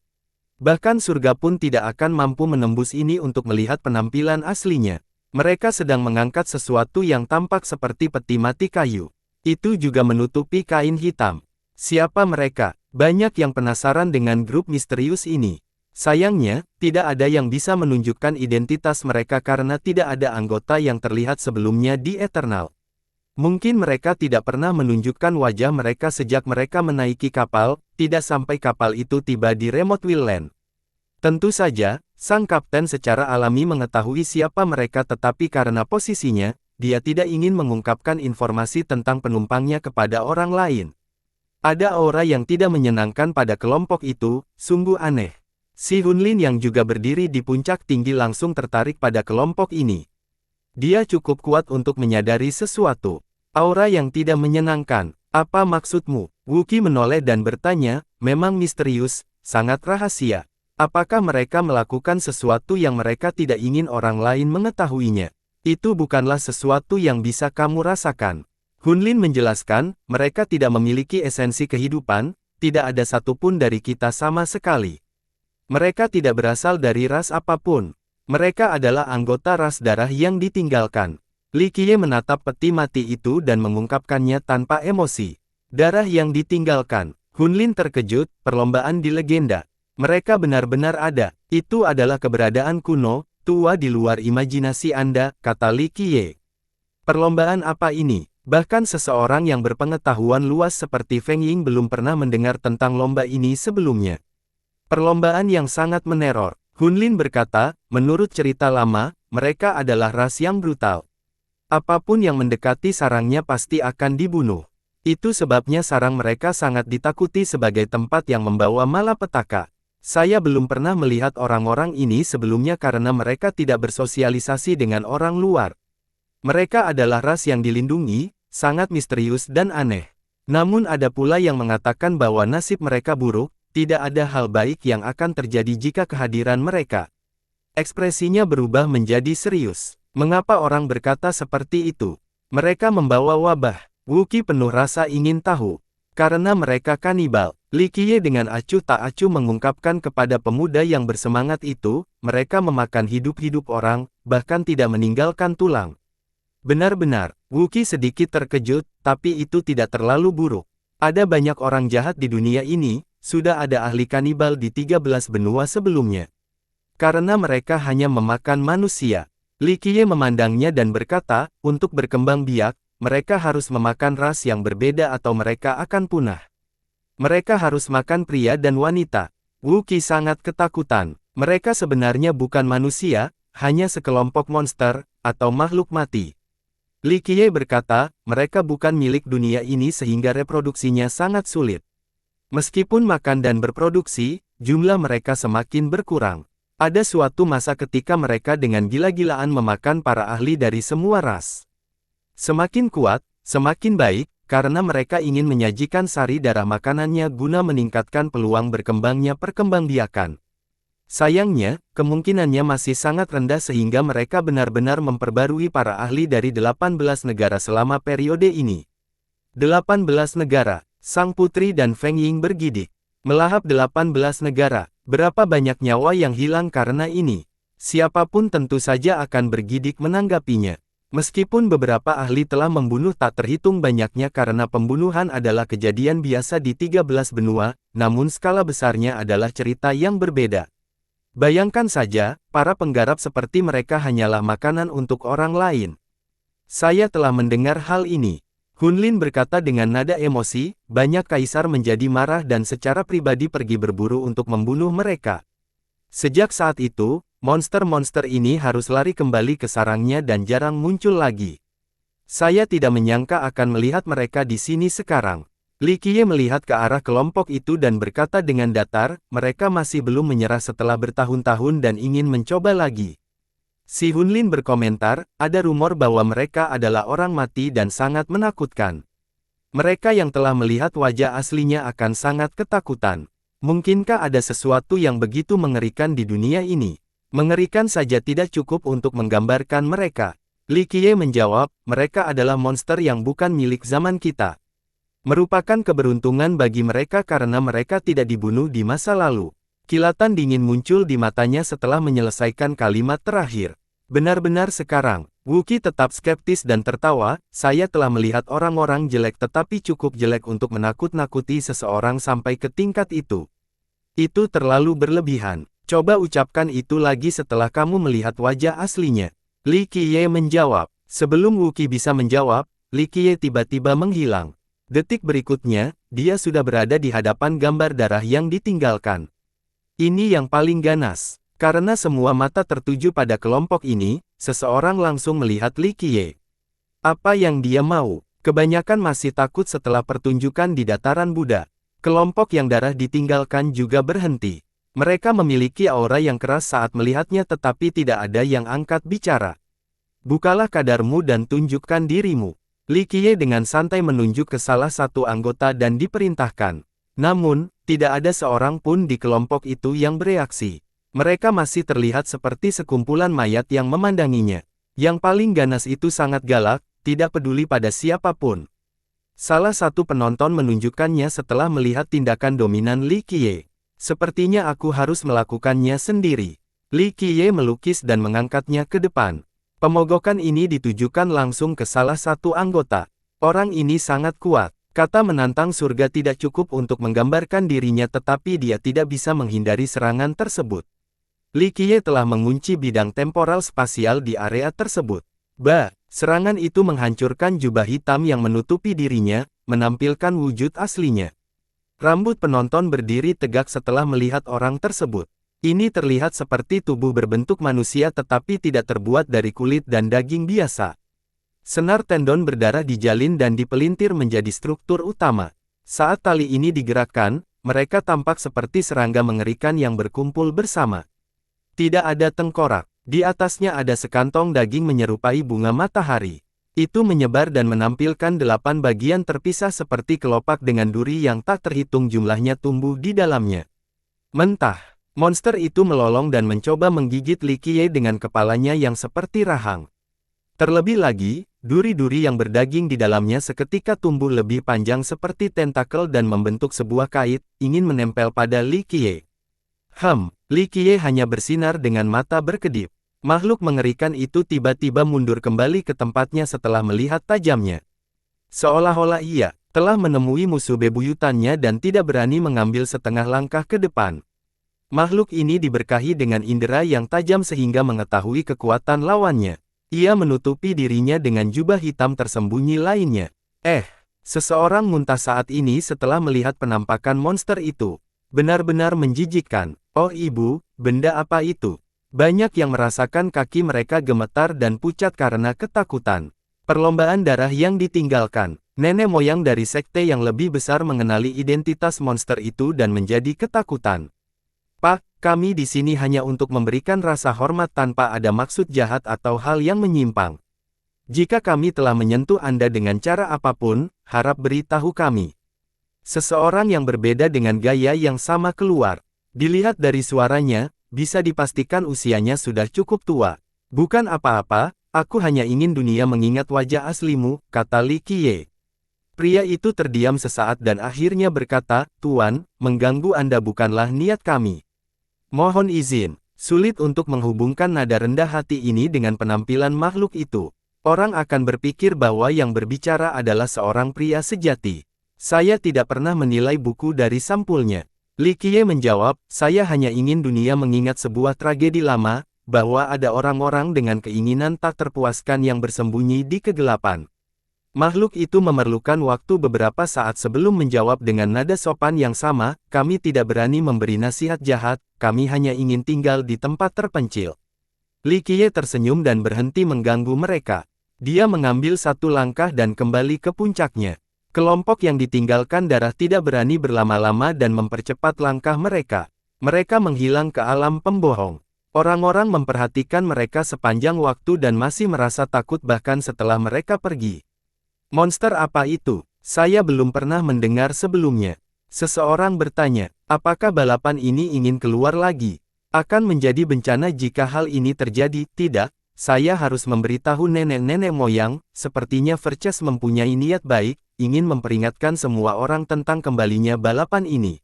Bahkan surga pun tidak akan mampu menembus ini untuk melihat penampilan aslinya. Mereka sedang mengangkat sesuatu yang tampak seperti peti mati kayu. Itu juga menutupi kain hitam. Siapa mereka? Banyak yang penasaran dengan grup misterius ini. Sayangnya, tidak ada yang bisa menunjukkan identitas mereka karena tidak ada anggota yang terlihat sebelumnya di Eternal. Mungkin mereka tidak pernah menunjukkan wajah mereka sejak mereka menaiki kapal, tidak sampai kapal itu tiba di Remote Will Land. Tentu saja, sang kapten secara alami mengetahui siapa mereka tetapi karena posisinya, dia tidak ingin mengungkapkan informasi tentang penumpangnya kepada orang lain. Ada aura yang tidak menyenangkan pada kelompok itu, sungguh aneh. Si Hunlin yang juga berdiri di puncak tinggi langsung tertarik pada kelompok ini. Dia cukup kuat untuk menyadari sesuatu. Aura yang tidak menyenangkan. Apa maksudmu? Wuki menoleh dan bertanya, memang misterius, sangat rahasia. Apakah mereka melakukan sesuatu yang mereka tidak ingin orang lain mengetahuinya? Itu bukanlah sesuatu yang bisa kamu rasakan. Hunlin menjelaskan, mereka tidak memiliki esensi kehidupan, tidak ada satupun dari kita sama sekali. Mereka tidak berasal dari ras apapun. Mereka adalah anggota ras darah yang ditinggalkan. Li Qiye menatap peti mati itu dan mengungkapkannya tanpa emosi. Darah yang ditinggalkan. Hunlin terkejut, perlombaan di legenda. Mereka benar-benar ada. Itu adalah keberadaan kuno, tua di luar imajinasi Anda, kata Li Qiye. Perlombaan apa ini? Bahkan seseorang yang berpengetahuan luas seperti Feng Ying belum pernah mendengar tentang lomba ini sebelumnya. Perlombaan yang sangat meneror. Hunlin berkata, menurut cerita lama, mereka adalah ras yang brutal. Apapun yang mendekati sarangnya pasti akan dibunuh. Itu sebabnya sarang mereka sangat ditakuti sebagai tempat yang membawa malapetaka. Saya belum pernah melihat orang-orang ini sebelumnya karena mereka tidak bersosialisasi dengan orang luar. Mereka adalah ras yang dilindungi, sangat misterius dan aneh. Namun ada pula yang mengatakan bahwa nasib mereka buruk, tidak ada hal baik yang akan terjadi jika kehadiran mereka. Ekspresinya berubah menjadi serius. Mengapa orang berkata seperti itu? Mereka membawa wabah. Wuki penuh rasa ingin tahu. Karena mereka kanibal. Li Qiye dengan acuh tak acuh mengungkapkan kepada pemuda yang bersemangat itu, mereka memakan hidup-hidup orang, bahkan tidak meninggalkan tulang. Benar-benar, Wuki sedikit terkejut, tapi itu tidak terlalu buruk. Ada banyak orang jahat di dunia ini, sudah ada ahli kanibal di 13 benua sebelumnya. Karena mereka hanya memakan manusia. Li Qiye memandangnya dan berkata, untuk berkembang biak, mereka harus memakan ras yang berbeda atau mereka akan punah. Mereka harus makan pria dan wanita. Wuki sangat ketakutan. Mereka sebenarnya bukan manusia, hanya sekelompok monster, atau makhluk mati. Li Qiye berkata, mereka bukan milik dunia ini sehingga reproduksinya sangat sulit. Meskipun makan dan berproduksi, jumlah mereka semakin berkurang. Ada suatu masa ketika mereka dengan gila-gilaan memakan para ahli dari semua ras. Semakin kuat, semakin baik, karena mereka ingin menyajikan sari darah makanannya guna meningkatkan peluang berkembangnya perkembangbiakan. Sayangnya, kemungkinannya masih sangat rendah sehingga mereka benar-benar memperbarui para ahli dari 18 negara selama periode ini. 18 negara, Sang Putri dan Feng Ying bergidik. Melahap 18 negara, berapa banyak nyawa yang hilang karena ini? Siapapun tentu saja akan bergidik menanggapinya. Meskipun beberapa ahli telah membunuh tak terhitung banyaknya karena pembunuhan adalah kejadian biasa di 13 benua, namun skala besarnya adalah cerita yang berbeda. Bayangkan saja, para penggarap seperti mereka hanyalah makanan untuk orang lain. Saya telah mendengar hal ini. Hunlin berkata dengan nada emosi, banyak kaisar menjadi marah dan secara pribadi pergi berburu untuk membunuh mereka. Sejak saat itu, monster-monster ini harus lari kembali ke sarangnya dan jarang muncul lagi. Saya tidak menyangka akan melihat mereka di sini sekarang. Li Qiye melihat ke arah kelompok itu dan berkata dengan datar, mereka masih belum menyerah setelah bertahun-tahun dan ingin mencoba lagi. Si Hunlin berkomentar, ada rumor bahwa mereka adalah orang mati dan sangat menakutkan. Mereka yang telah melihat wajah aslinya akan sangat ketakutan. Mungkinkah ada sesuatu yang begitu mengerikan di dunia ini? Mengerikan saja tidak cukup untuk menggambarkan mereka. Li Qiye menjawab, mereka adalah monster yang bukan milik zaman kita. Merupakan keberuntungan bagi mereka karena mereka tidak dibunuh di masa lalu. Kilatan dingin muncul di matanya setelah menyelesaikan kalimat terakhir. Benar-benar sekarang, Wuki tetap skeptis dan tertawa, saya telah melihat orang-orang jelek tetapi cukup jelek untuk menakut-nakuti seseorang sampai ke tingkat itu. Itu terlalu berlebihan. Coba ucapkan itu lagi setelah kamu melihat wajah aslinya. Li Qiye menjawab. Sebelum Wuki bisa menjawab, Li Qiye tiba-tiba menghilang. Detik berikutnya, dia sudah berada di hadapan gambar darah yang ditinggalkan. Ini yang paling ganas. Karena semua mata tertuju pada kelompok ini, seseorang langsung melihat Li Qiye. Apa yang dia mau? Kebanyakan masih takut setelah pertunjukan di dataran Buddha. Kelompok yang darah ditinggalkan juga berhenti. Mereka memiliki aura yang keras saat melihatnya tetapi tidak ada yang angkat bicara. Bukalah kadarmu dan tunjukkan dirimu. Li Qiye dengan santai menunjuk ke salah satu anggota dan diperintahkan. Namun, tidak ada seorang pun di kelompok itu yang bereaksi. Mereka masih terlihat seperti sekumpulan mayat yang memandanginya. Yang paling ganas itu sangat galak, tidak peduli pada siapapun. Salah satu penonton menunjukkannya setelah melihat tindakan dominan Li Qiye. Sepertinya aku harus melakukannya sendiri. Li Qiye melukis dan mengangkatnya ke depan. Pemogokan ini ditujukan langsung ke salah satu anggota. Orang ini sangat kuat. Kata menantang surga tidak cukup untuk menggambarkan dirinya tetapi dia tidak bisa menghindari serangan tersebut. Li Qiye telah mengunci bidang temporal spasial di area tersebut. Serangan itu menghancurkan jubah hitam yang menutupi dirinya, menampilkan wujud aslinya. Rambut penonton berdiri tegak setelah melihat orang tersebut. Ini terlihat seperti tubuh berbentuk manusia tetapi tidak terbuat dari kulit dan daging biasa. Senar tendon berdarah dijalin dan dipelintir menjadi struktur utama. Saat tali ini digerakkan, mereka tampak seperti serangga mengerikan yang berkumpul bersama. Tidak ada tengkorak. Di atasnya ada sekantong daging menyerupai bunga matahari. Itu menyebar dan menampilkan 8 bagian terpisah seperti kelopak dengan duri yang tak terhitung jumlahnya tumbuh di dalamnya. Mentah. Monster itu melolong dan mencoba menggigit Li Qiye dengan kepalanya yang seperti rahang. Terlebih lagi, duri-duri yang berdaging di dalamnya seketika tumbuh lebih panjang seperti tentakel dan membentuk sebuah kait, ingin menempel pada Li Qiye. Li Qiye hanya bersinar dengan mata berkedip. Makhluk mengerikan itu tiba-tiba mundur kembali ke tempatnya setelah melihat tajamnya. Seolah-olah ia telah menemui musuh bebuyutannya dan tidak berani mengambil setengah langkah ke depan. Makhluk ini diberkahi dengan indera yang tajam sehingga mengetahui kekuatan lawannya. Ia menutupi dirinya dengan jubah hitam tersembunyi lainnya. Seseorang muntah saat ini setelah melihat penampakan monster itu. Benar-benar menjijikkan. Oh ibu, benda apa itu? Banyak yang merasakan kaki mereka gemetar dan pucat karena ketakutan. Perlombaan darah yang ditinggalkan. Nenek moyang dari sekte yang lebih besar mengenali identitas monster itu dan menjadi ketakutan. Pak, kami di sini hanya untuk memberikan rasa hormat tanpa ada maksud jahat atau hal yang menyimpang. Jika kami telah menyentuh Anda dengan cara apapun, harap beritahu kami. Seseorang yang berbeda dengan gaya yang sama keluar. Dilihat dari suaranya, bisa dipastikan usianya sudah cukup tua. Bukan apa-apa, aku hanya ingin dunia mengingat wajah aslimu, kata Li Qiye. Pria itu terdiam sesaat dan akhirnya berkata, Tuan, mengganggu Anda bukanlah niat kami. Mohon izin, sulit untuk menghubungkan nada rendah hati ini dengan penampilan makhluk itu. Orang akan berpikir bahwa yang berbicara adalah seorang pria sejati. Saya tidak pernah menilai buku dari sampulnya. Li Qiye menjawab, saya hanya ingin dunia mengingat sebuah tragedi lama, bahwa ada orang-orang dengan keinginan tak terpuaskan yang bersembunyi di kegelapan. Makhluk itu memerlukan waktu beberapa saat sebelum menjawab dengan nada sopan yang sama, kami tidak berani memberi nasihat jahat, kami hanya ingin tinggal di tempat terpencil. Li Qiye tersenyum dan berhenti mengganggu mereka. Dia mengambil satu langkah dan kembali ke puncaknya. Kelompok yang ditinggalkan darah tidak berani berlama-lama dan mempercepat langkah mereka. Mereka menghilang ke alam pembohong. Orang-orang memperhatikan mereka sepanjang waktu dan masih merasa takut bahkan setelah mereka pergi. Monster apa itu? Saya belum pernah mendengar sebelumnya. Seseorang bertanya, apakah balapan ini ingin keluar lagi? Akan menjadi bencana jika hal ini terjadi? Tidak, saya harus memberitahu nenek-nenek moyang, sepertinya Verces mempunyai niat baik, ingin memperingatkan semua orang tentang kembalinya balapan ini.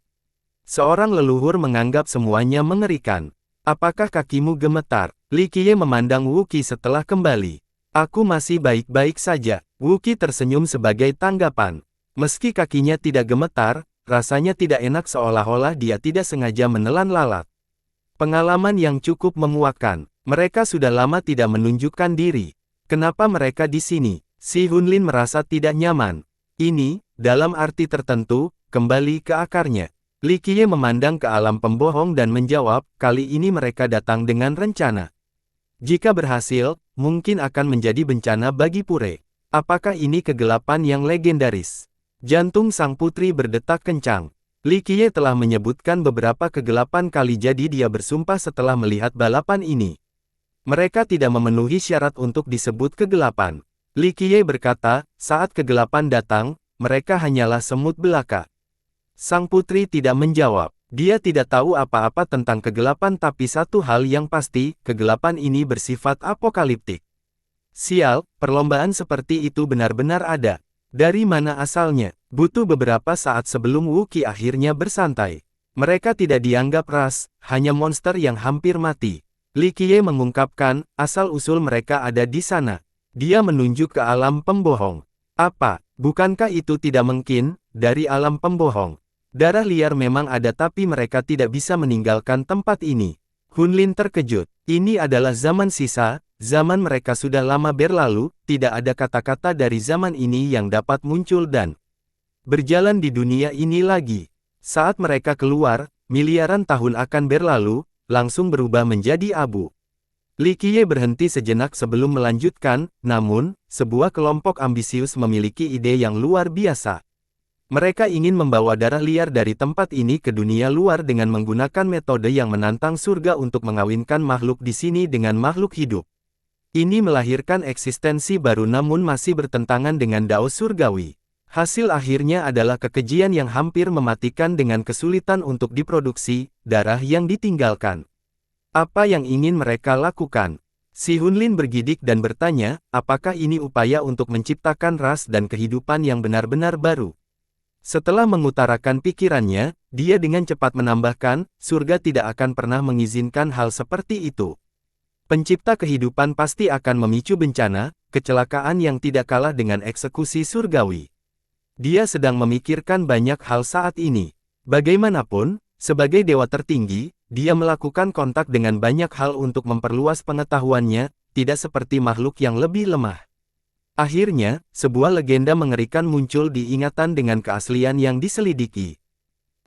Seorang leluhur menganggap semuanya mengerikan. Apakah kakimu gemetar? Li Qiye memandang Wu Qi setelah kembali. Aku masih baik-baik saja. Wu Qi tersenyum sebagai tanggapan. Meski kakinya tidak gemetar, rasanya tidak enak seolah-olah dia tidak sengaja menelan lalat. Pengalaman yang cukup memuakkan. Mereka sudah lama tidak menunjukkan diri. Kenapa mereka di sini? Si Hunlin merasa tidak nyaman. Ini, dalam arti tertentu, kembali ke akarnya. Li Qiye memandang ke alam pembohong dan menjawab, kali ini mereka datang dengan rencana. Jika berhasil, mungkin akan menjadi bencana bagi Pure. Apakah ini kegelapan yang legendaris? Jantung sang putri berdetak kencang. Li Qiye telah menyebutkan beberapa kegelapan kali jadi dia bersumpah setelah melihat balapan ini. Mereka tidak memenuhi syarat untuk disebut kegelapan. Li Qiye berkata, saat kegelapan datang, mereka hanyalah semut belaka. Sang putri tidak menjawab. Dia tidak tahu apa-apa tentang kegelapan tapi satu hal yang pasti, kegelapan ini bersifat apokaliptik. Sial, perlombaan seperti itu benar-benar ada. Dari mana asalnya? Butuh beberapa saat sebelum Wu Qi akhirnya bersantai. Mereka tidak dianggap ras, hanya monster yang hampir mati. Li Qiye mengungkapkan, asal-usul mereka ada di sana. Dia menunjuk ke alam pembohong. Apa? Bukankah itu tidak mungkin, dari alam pembohong? Darah liar memang ada tapi mereka tidak bisa meninggalkan tempat ini. Hunlin terkejut. Ini adalah zaman sisa, zaman mereka sudah lama berlalu, tidak ada kata-kata dari zaman ini yang dapat muncul dan berjalan di dunia ini lagi. Saat mereka keluar, miliaran tahun akan berlalu, langsung berubah menjadi abu. Li Qiye berhenti sejenak sebelum melanjutkan, namun, sebuah kelompok ambisius memiliki ide yang luar biasa. Mereka ingin membawa darah liar dari tempat ini ke dunia luar dengan menggunakan metode yang menantang surga untuk mengawinkan makhluk di sini dengan makhluk hidup. Ini melahirkan eksistensi baru namun masih bertentangan dengan Dao surgawi. Hasil akhirnya adalah kekejian yang hampir mematikan dengan kesulitan untuk diproduksi, darah yang ditinggalkan. Apa yang ingin mereka lakukan? Si Hunlin bergidik dan bertanya, apakah ini upaya untuk menciptakan ras dan kehidupan yang benar-benar baru? Setelah mengutarakan pikirannya, dia dengan cepat menambahkan, surga tidak akan pernah mengizinkan hal seperti itu. Pencipta kehidupan pasti akan memicu bencana, kecelakaan yang tidak kalah dengan eksekusi surgawi. Dia sedang memikirkan banyak hal saat ini. Bagaimanapun, sebagai dewa tertinggi, dia melakukan kontak dengan banyak hal untuk memperluas pengetahuannya, tidak seperti makhluk yang lebih lemah. Akhirnya, sebuah legenda mengerikan muncul di ingatan dengan keaslian yang diselidiki.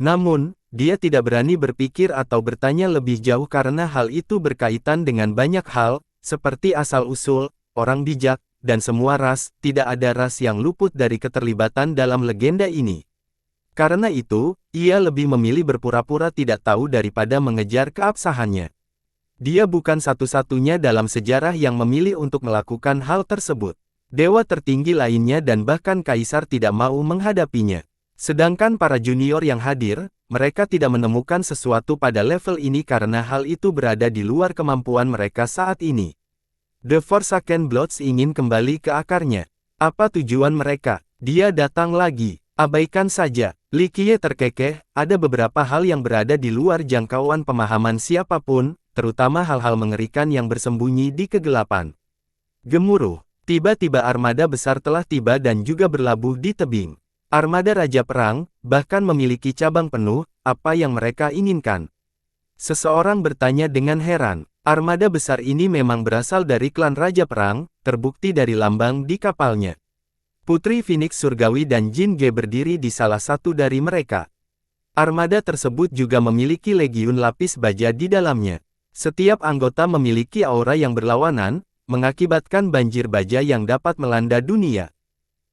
Namun, dia tidak berani berpikir atau bertanya lebih jauh karena hal itu berkaitan dengan banyak hal, seperti asal-usul, orang bijak, dan semua ras, tidak ada ras yang luput dari keterlibatan dalam legenda ini. Karena itu, ia lebih memilih berpura-pura tidak tahu daripada mengejar keabsahannya. Dia bukan satu-satunya dalam sejarah yang memilih untuk melakukan hal tersebut. Dewa tertinggi lainnya dan bahkan kaisar tidak mau menghadapinya. Sedangkan para junior yang hadir, mereka tidak menemukan sesuatu pada level ini karena hal itu berada di luar kemampuan mereka saat ini. The Forsaken Bloods ingin kembali ke akarnya. Apa tujuan mereka? Dia datang lagi. Abaikan saja. Li Qiye terkekeh, ada beberapa hal yang berada di luar jangkauan pemahaman siapapun, terutama hal-hal mengerikan yang bersembunyi di kegelapan. Gemuruh. Tiba-tiba armada besar telah tiba dan juga berlabuh di tebing. Armada Raja Perang, bahkan memiliki cabang penuh, apa yang mereka inginkan? Seseorang bertanya dengan heran. Armada besar ini memang berasal dari klan Raja Perang, terbukti dari lambang di kapalnya. Putri Phoenix Surgawi dan Jin Ge berdiri di salah satu dari mereka. Armada tersebut juga memiliki legiun lapis baja di dalamnya. Setiap anggota memiliki aura yang berlawanan, mengakibatkan banjir baja yang dapat melanda dunia.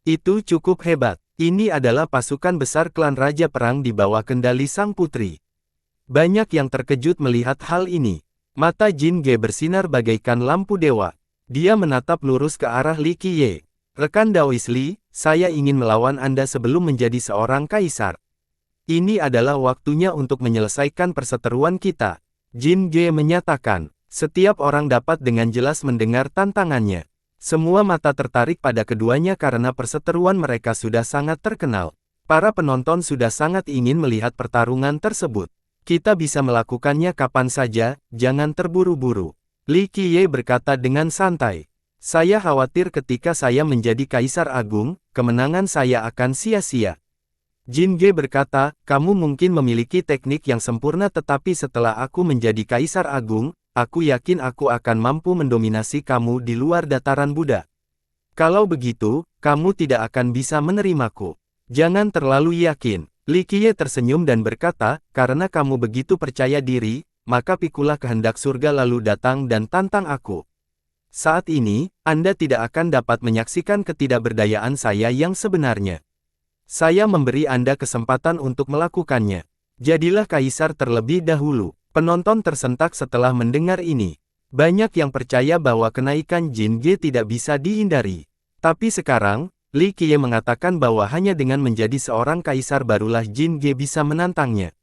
Itu cukup hebat. Ini adalah pasukan besar klan Raja Perang di bawah kendali Sang Putri. Banyak yang terkejut melihat hal ini. Mata Jin Ge bersinar bagaikan lampu dewa. Dia menatap lurus ke arah Li Qiye. Rekan Daois Li, saya ingin melawan Anda sebelum menjadi seorang kaisar. Ini adalah waktunya untuk menyelesaikan perseteruan kita. Jin Ge menyatakan. Setiap orang dapat dengan jelas mendengar tantangannya. Semua mata tertarik pada keduanya karena perseteruan mereka sudah sangat terkenal. Para penonton sudah sangat ingin melihat pertarungan tersebut. Kita bisa melakukannya kapan saja, jangan terburu-buru. Li Qiye berkata dengan santai. Saya khawatir ketika saya menjadi Kaisar Agung, kemenangan saya akan sia-sia. Jin Ge berkata, kamu mungkin memiliki teknik yang sempurna tetapi setelah aku menjadi Kaisar Agung, aku yakin aku akan mampu mendominasi kamu di luar dataran Buddha. Kalau begitu, kamu tidak akan bisa menerimaku. Jangan terlalu yakin. Li Qiye tersenyum dan berkata, karena kamu begitu percaya diri, maka pikulah kehendak surga lalu datang dan tantang aku. Saat ini, Anda tidak akan dapat menyaksikan ketidakberdayaan saya yang sebenarnya. Saya memberi Anda kesempatan untuk melakukannya. Jadilah kaisar terlebih dahulu. Penonton tersentak setelah mendengar ini. Banyak yang percaya bahwa kenaikan Jin Ge tidak bisa dihindari. Tapi sekarang, Li Qiye mengatakan bahwa hanya dengan menjadi seorang kaisar barulah Jin Ge bisa menantangnya.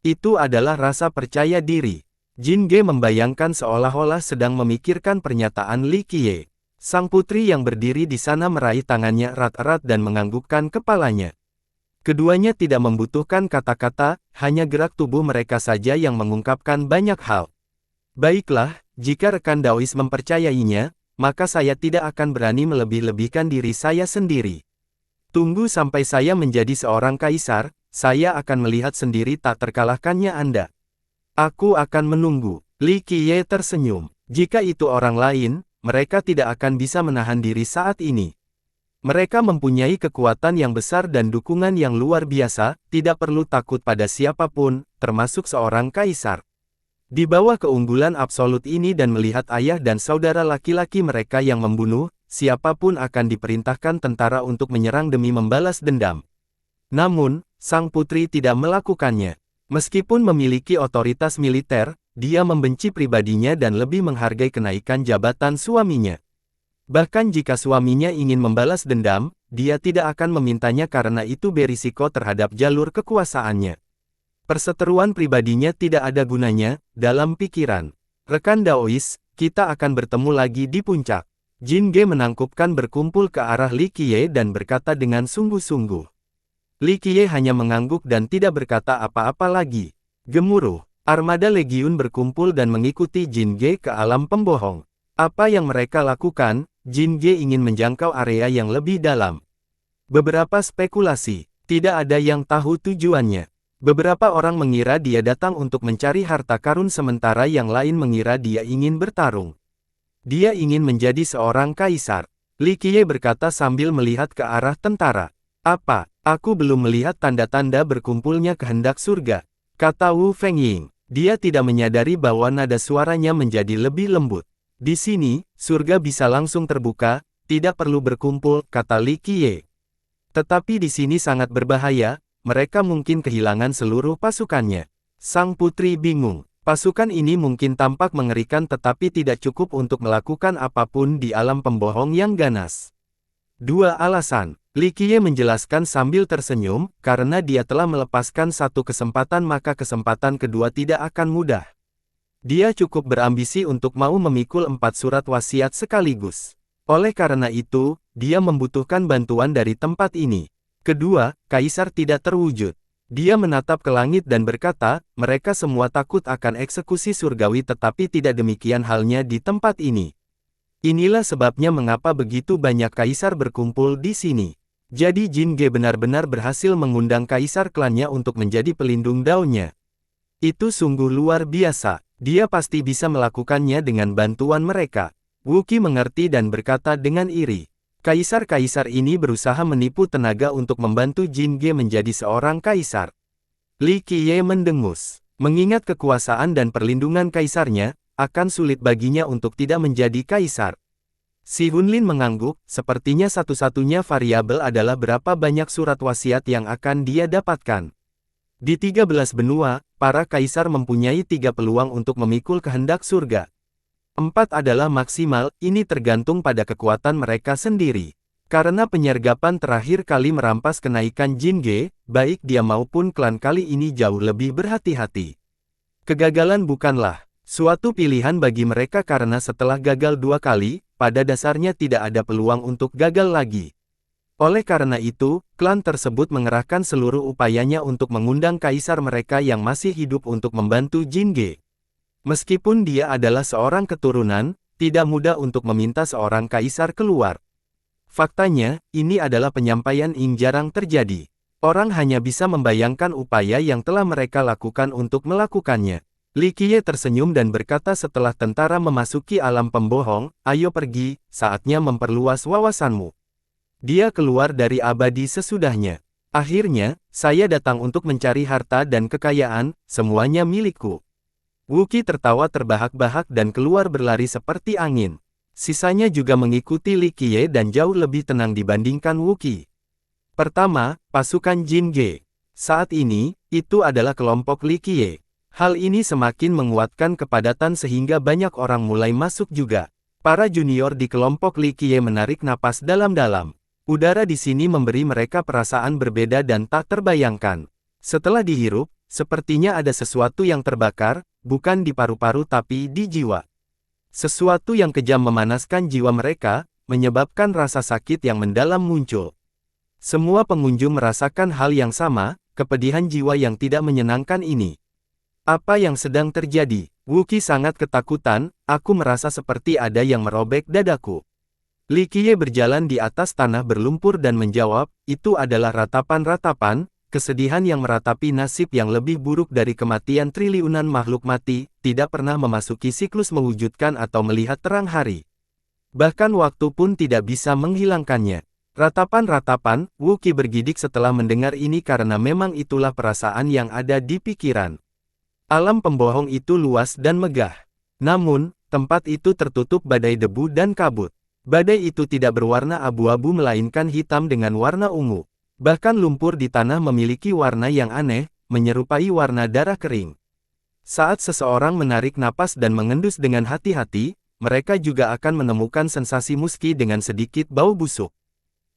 Itu adalah rasa percaya diri. Jin Ge membayangkan seolah-olah sedang memikirkan pernyataan Li Qiye. Sang putri yang berdiri di sana meraih tangannya erat-erat dan menganggukkan kepalanya. Keduanya tidak membutuhkan kata-kata, hanya gerak tubuh mereka saja yang mengungkapkan banyak hal. Baiklah, jika rekan Daois mempercayainya, maka saya tidak akan berani melebih-lebihkan diri saya sendiri. Tunggu sampai saya menjadi seorang kaisar, saya akan melihat sendiri tak terkalahkannya Anda. Aku akan menunggu. Li Qiye tersenyum. Jika itu orang lain, mereka tidak akan bisa menahan diri saat ini. Mereka mempunyai kekuatan yang besar dan dukungan yang luar biasa, tidak perlu takut pada siapapun, termasuk seorang kaisar. Di bawah keunggulan absolut ini dan melihat ayah dan saudara laki-laki mereka yang membunuh, siapapun akan diperintahkan tentara untuk menyerang demi membalas dendam. Namun, sang putri tidak melakukannya. Meskipun memiliki otoritas militer, dia membenci pribadinya dan lebih menghargai kenaikan jabatan suaminya. Bahkan jika suaminya ingin membalas dendam, dia tidak akan memintanya karena itu berisiko terhadap jalur kekuasaannya. Perseteruan pribadinya tidak ada gunanya, dalam pikiran. Rekan Daois, kita akan bertemu lagi di puncak. Jin Ge menangkupkan berkumpul ke arah Li Qiye dan berkata dengan sungguh-sungguh. Li Qiye hanya mengangguk dan tidak berkata apa-apa lagi. Gemuruh. Armada legiun berkumpul dan mengikuti Jin Ge ke alam pembohong. Apa yang mereka lakukan? Jin Ge ingin menjangkau area yang lebih dalam. Beberapa spekulasi, tidak ada yang tahu tujuannya. Beberapa orang mengira dia datang untuk mencari harta karun sementara yang lain mengira dia ingin bertarung. Dia ingin menjadi seorang kaisar. Li Qiye berkata sambil melihat ke arah tentara. Apa? Aku belum melihat tanda-tanda berkumpulnya kehendak surga, kata Wu Fengying. Dia tidak menyadari bahwa nada suaranya menjadi lebih lembut. Di sini, surga bisa langsung terbuka, tidak perlu berkumpul, kata Li Qiye. Tetapi di sini sangat berbahaya, mereka mungkin kehilangan seluruh pasukannya. Sang putri bingung. Pasukan ini mungkin tampak mengerikan tetapi tidak cukup untuk melakukan apapun di alam pembohong yang ganas. Dua alasan. Li Qiye menjelaskan sambil tersenyum, karena dia telah melepaskan satu kesempatan maka kesempatan kedua tidak akan mudah. Dia cukup berambisi untuk mau memikul 4 surat wasiat sekaligus. Oleh karena itu, dia membutuhkan bantuan dari tempat ini. Kedua, kaisar tidak terwujud. Dia menatap ke langit dan berkata, mereka semua takut akan eksekusi surgawi tetapi tidak demikian halnya di tempat ini. Inilah sebabnya mengapa begitu banyak kaisar berkumpul di sini. Jadi Jin Ge benar-benar berhasil mengundang kaisar klannya untuk menjadi pelindung daunnya. Itu sungguh luar biasa. Dia pasti bisa melakukannya dengan bantuan mereka. Wu Qi mengerti dan berkata dengan iri. Kaisar-kaisar ini berusaha menipu tenaga untuk membantu Jin Ge menjadi seorang kaisar. Li Qiye mendengus. Mengingat kekuasaan dan perlindungan kaisarnya, akan sulit baginya untuk tidak menjadi kaisar. Si Hunlin mengangguk, sepertinya satu-satunya variabel adalah berapa banyak surat wasiat yang akan dia dapatkan. Di 13 benua, para kaisar mempunyai 3 peluang untuk memikul kehendak surga. 4 adalah maksimal, ini tergantung pada kekuatan mereka sendiri. Karena penyergapan terakhir kali merampas kenaikan Jin Ge, baik dia maupun klan kali ini jauh lebih berhati-hati. Kegagalan bukanlah suatu pilihan bagi mereka karena setelah gagal 2 kali, pada dasarnya tidak ada peluang untuk gagal lagi. Oleh karena itu, klan tersebut mengerahkan seluruh upayanya untuk mengundang kaisar mereka yang masih hidup untuk membantu Jin Ge. Meskipun dia adalah seorang keturunan, tidak mudah untuk meminta seorang kaisar keluar. Faktanya, ini adalah penyampaian yang jarang terjadi. Orang hanya bisa membayangkan upaya yang telah mereka lakukan untuk melakukannya. Li Qiye tersenyum dan berkata setelah tentara memasuki alam pembohong, ayo pergi, saatnya memperluas wawasanmu. Dia keluar dari abadi sesudahnya. Akhirnya, saya datang untuk mencari harta dan kekayaan, semuanya milikku. Wu Qi tertawa terbahak-bahak dan keluar berlari seperti angin. Sisanya juga mengikuti Li Qiye dan jauh lebih tenang dibandingkan Wu Qi. Pertama, pasukan Jin Ge. Saat ini, itu adalah kelompok Li Qiye. Hal ini semakin menguatkan kepadatan sehingga banyak orang mulai masuk juga. Para junior di kelompok Li Qiye menarik napas dalam-dalam. Udara di sini memberi mereka perasaan berbeda dan tak terbayangkan. Setelah dihirup, sepertinya ada sesuatu yang terbakar, bukan di paru-paru tapi di jiwa. Sesuatu yang kejam memanaskan jiwa mereka, menyebabkan rasa sakit yang mendalam muncul. Semua pengunjung merasakan hal yang sama, kepedihan jiwa yang tidak menyenangkan ini. Apa yang sedang terjadi? Wu Qi sangat ketakutan, aku merasa seperti ada yang merobek dadaku. Li Qiye berjalan di atas tanah berlumpur dan menjawab, itu adalah ratapan-ratapan, kesedihan yang meratapi nasib yang lebih buruk dari kematian triliunan makhluk mati, tidak pernah memasuki siklus mewujudkan atau melihat terang hari. Bahkan waktu pun tidak bisa menghilangkannya. Ratapan-ratapan, Wu Qi bergidik setelah mendengar ini karena memang itulah perasaan yang ada di pikiran. Alam pembohong itu luas dan megah. Namun, tempat itu tertutup badai debu dan kabut. Badai itu tidak berwarna abu-abu melainkan hitam dengan warna ungu. Bahkan lumpur di tanah memiliki warna yang aneh, menyerupai warna darah kering. Saat seseorang menarik napas dan mengendus dengan hati-hati, mereka juga akan menemukan sensasi muski dengan sedikit bau busuk.